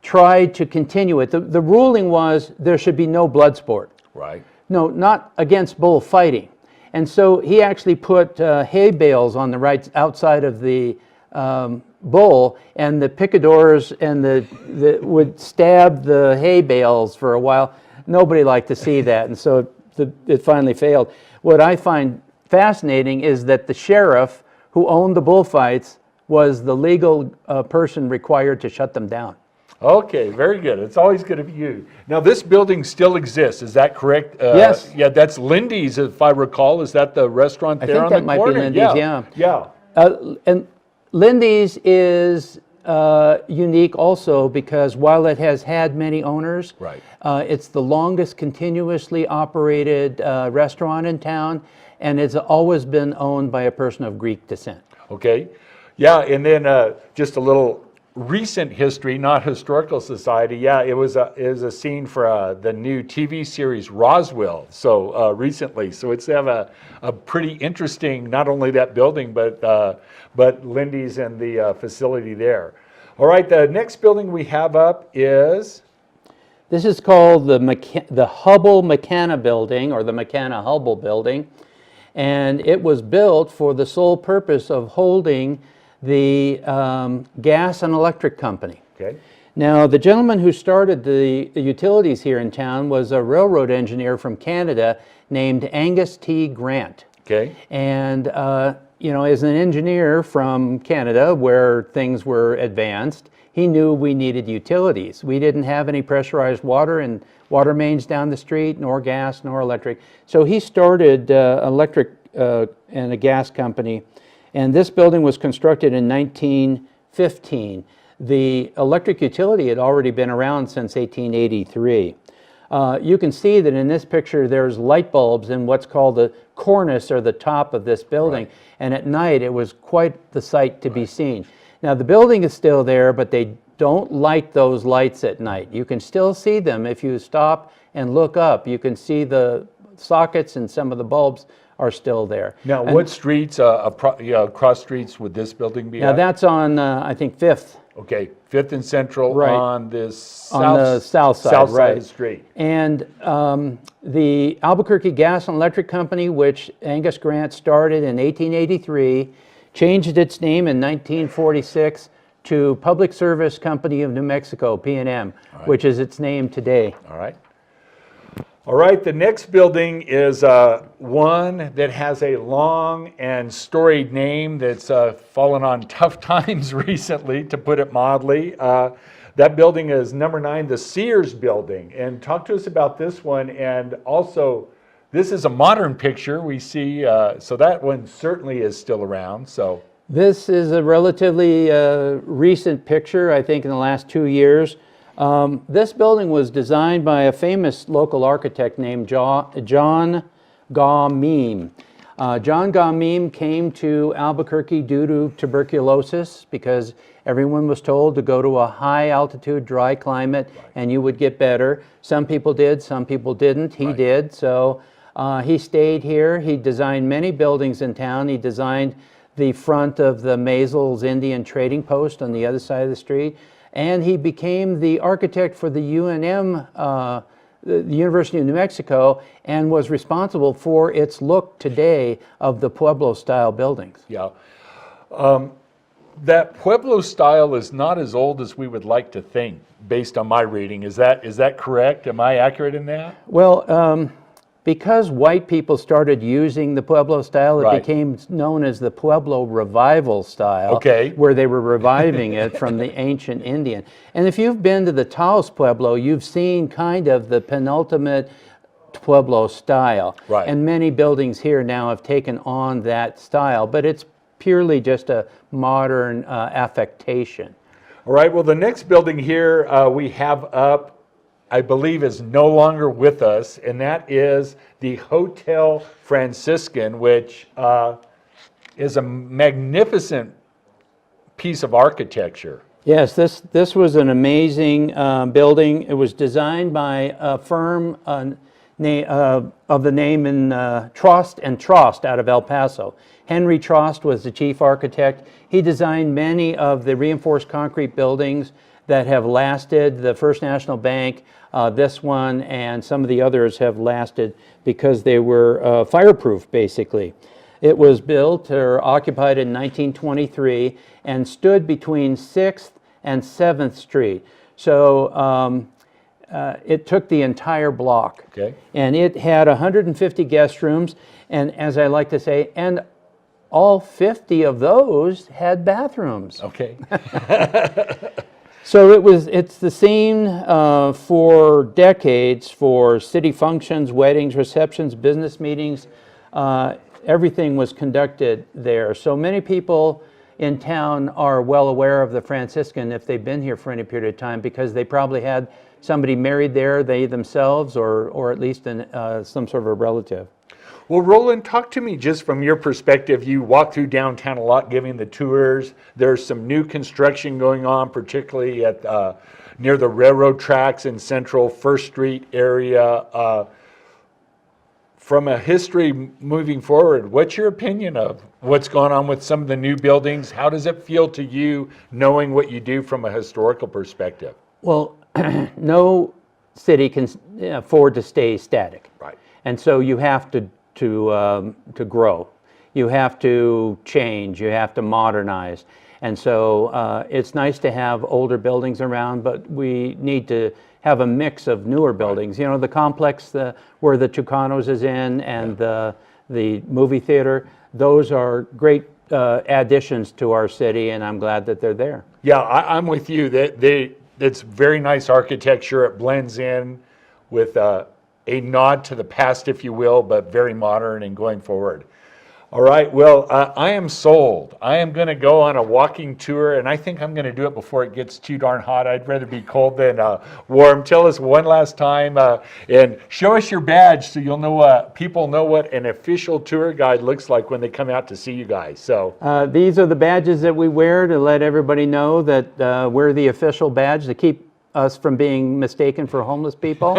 Speaker 8: tried to continue it. The ruling was there should be no blood sport.
Speaker 1: Right.
Speaker 8: No, not against bullfighting. And so he actually put hay bales on the right outside of the bull, and the picadors and the would stab the hay bales for a while. Nobody liked to see that, and so it finally failed. What I find fascinating is that the sheriff who owned the bullfights was the legal person required to shut them down.
Speaker 1: Okay, very good. It's always good of you. Now, this building still exists, is that correct?
Speaker 8: Yes.
Speaker 1: Yeah, that's Lindy's, if I recall. Is that the restaurant
Speaker 8: I
Speaker 1: there
Speaker 8: think
Speaker 1: on
Speaker 8: that
Speaker 1: the
Speaker 8: might be
Speaker 1: corner?
Speaker 8: Lindy's, yeah.
Speaker 1: Yeah.
Speaker 8: And Lindy's is unique also because while it has had many owners,
Speaker 1: Right.
Speaker 8: It's the longest continuously operated restaurant in town, and it's always been owned by a person of Greek descent.
Speaker 1: Okay. Yeah, and then just a little recent history, not historical society. Yeah, it was a scene for the new TV series Roswell. So recently, so it's have a pretty interesting, not only that building, but Lindy's and the facility there. All right, the next building we have up is.
Speaker 8: This is called the Hubble McKenna Building, or the McKenna Hubble Building, and it was built for the sole purpose of holding the gas and electric company.
Speaker 1: Okay.
Speaker 8: Now, the gentleman who started the utilities here in town was a railroad engineer from Canada named Angus T. Grant.
Speaker 1: Okay.
Speaker 8: And, as an engineer from Canada, where things were advanced, he knew we needed utilities. We didn't have any pressurized water and water mains down the street, nor gas, nor electric. So he started electric and a gas company. And this building was constructed in 1915. The electric utility had already been around since 1883. You can see that in this picture there's light bulbs in what's called the cornice, or the top of this building. Right. And at night it was quite the sight to be seen. Now the building is still there, but they don't light those lights at night. You can still see them if you stop and look up. You can see the sockets, and some of the bulbs are still there.
Speaker 1: Now, what streets, cross streets would this building be
Speaker 8: Now
Speaker 1: at?
Speaker 8: that's on, I think, 5th.
Speaker 1: Okay, 5th and Central
Speaker 8: Right.
Speaker 1: on this
Speaker 8: On the south side,
Speaker 1: south side
Speaker 8: right.
Speaker 1: of the street.
Speaker 8: And the Albuquerque Gas and Electric Company, which Angus Grant started in 1883, changed its name in 1946 to Public Service Company of New Mexico, P&M,
Speaker 1: Right.
Speaker 8: which is its name today.
Speaker 1: All right. All right, the next building is one that has a long and storied name that's fallen on tough times recently, to put it mildly. That building is number 9, the Sears Building. And talk to us about this one. And also, this is a modern picture we see, so that one certainly is still around. So
Speaker 8: This is a relatively recent picture, I think in the last 2 years. This building was designed by a famous local architect named John Gaw-Meem. John Gaw-Meem came to Albuquerque due to tuberculosis, because everyone was told to go to a high altitude, dry climate, and you would get better. Some people did, some people didn't. He did, so he stayed here. He designed many buildings in town. He designed the front of the Maisels Indian Trading Post on the other side of the street. And he became the architect for the UNM, the University of New Mexico, and was responsible for its look today of the Pueblo-style buildings.
Speaker 1: yeah. That Pueblo style is not as old as we would like to think, based on my reading. Is that correct? Am I accurate in that?
Speaker 8: Well, because white people started using the Pueblo style, it
Speaker 1: Right.
Speaker 8: became known as the Pueblo Revival style,
Speaker 1: Okay.
Speaker 8: where they were reviving it from the ancient Indian. And if you've been to the Taos Pueblo, you've seen kind of the penultimate Pueblo style.
Speaker 1: Right.
Speaker 8: And many buildings here now have taken on that style, but it's purely just a modern affectation.
Speaker 1: All right, well, the next building here we have up, I believe, is no longer with us, and that is the Hotel Franciscan, which is a magnificent piece of architecture.
Speaker 8: Yes, this was an amazing building. It was designed by a firm of the name in Trost and Trost out of El Paso. Henry Trost was the chief architect. He designed many of the reinforced concrete buildings that have lasted. The First National Bank, this one, and some of the others have lasted because they were fireproof, basically. It was built or occupied in 1923 and stood between 6th and 7th Street. So it took the entire block.
Speaker 1: Okay.
Speaker 8: And it had 150 guest rooms, and as I like to say, and all 50 of those had bathrooms.
Speaker 1: Okay.
Speaker 8: So it's the scene for decades for city functions, weddings, receptions, business meetings. Everything was conducted there. So many people in town are well aware of the Franciscan if they've been here for any period of time, because they probably had somebody married there, they themselves, or at least some sort of a relative.
Speaker 1: Well, Roland, talk to me just from your perspective. You walk through downtown a lot giving the tours. There's some new construction going on, particularly at near the railroad tracks in Central First Street area. From a history moving forward, what's your opinion of what's going on with some of the new buildings? How does it feel to you knowing what you do from a historical perspective?
Speaker 8: Well, no city can afford to stay static.
Speaker 1: Right.
Speaker 8: And so you have to grow. You have to change. You have to modernize. And so it's nice to have older buildings around, but we need to have a mix of newer buildings. You know, the complex where the Tucanos is in, and the movie theater, those are great additions to our city, and I'm glad that they're there.
Speaker 1: Yeah, I'm with you. It's very nice architecture. It blends in with a nod to the past, if you will, but very modern and going forward. All right, well, I am sold. I am going to go on a walking tour, and I think I'm going to do it before it gets too darn hot. I'd rather be cold than warm. Tell us one last time, and show us your badge so you'll know people know what an official tour guide looks like when they come out to see you guys. So
Speaker 8: these are the badges that we wear to let everybody know that we're the official badge to keep us from being mistaken for homeless people.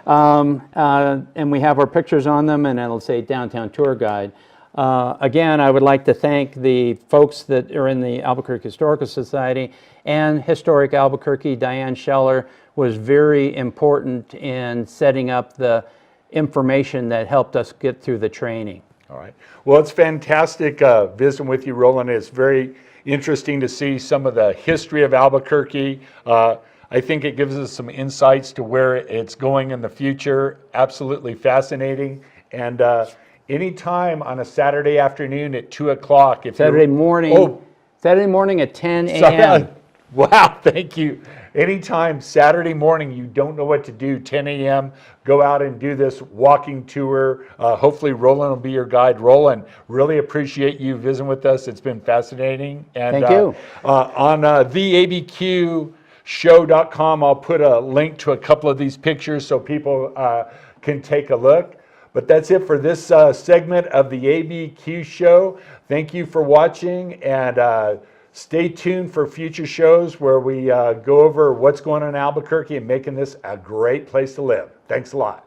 Speaker 8: And we have our pictures on them, and it'll say Downtown Tour Guide. Again, I would like to thank the folks that are in the Albuquerque Historical Society and Historic Albuquerque. Diane Scheller was very important in setting up the information that helped us get through the training.
Speaker 1: all right. Well, it's fantastic visiting with you, Roland. It's very interesting to see some of the history of Albuquerque. I think it gives us some insights to where it's going in the future. Absolutely fascinating. And anytime on a Saturday afternoon at 2 o'clock.
Speaker 8: Saturday morning at 10 a.m.
Speaker 1: Wow, thank you. Anytime Saturday morning you don't know what to do, 10 a.m., go out and do this walking tour. Hopefully Roland will be your guide. Roland, really appreciate you visiting with us. It's been fascinating. And,
Speaker 8: thank you.
Speaker 1: On theabqshow.com, I'll put a link to a couple of these pictures so people can take a look. But that's it for this segment of the ABQ show. Thank you for watching, and stay tuned for future shows where we go over what's going on in Albuquerque and making this a great place to live. Thanks a lot.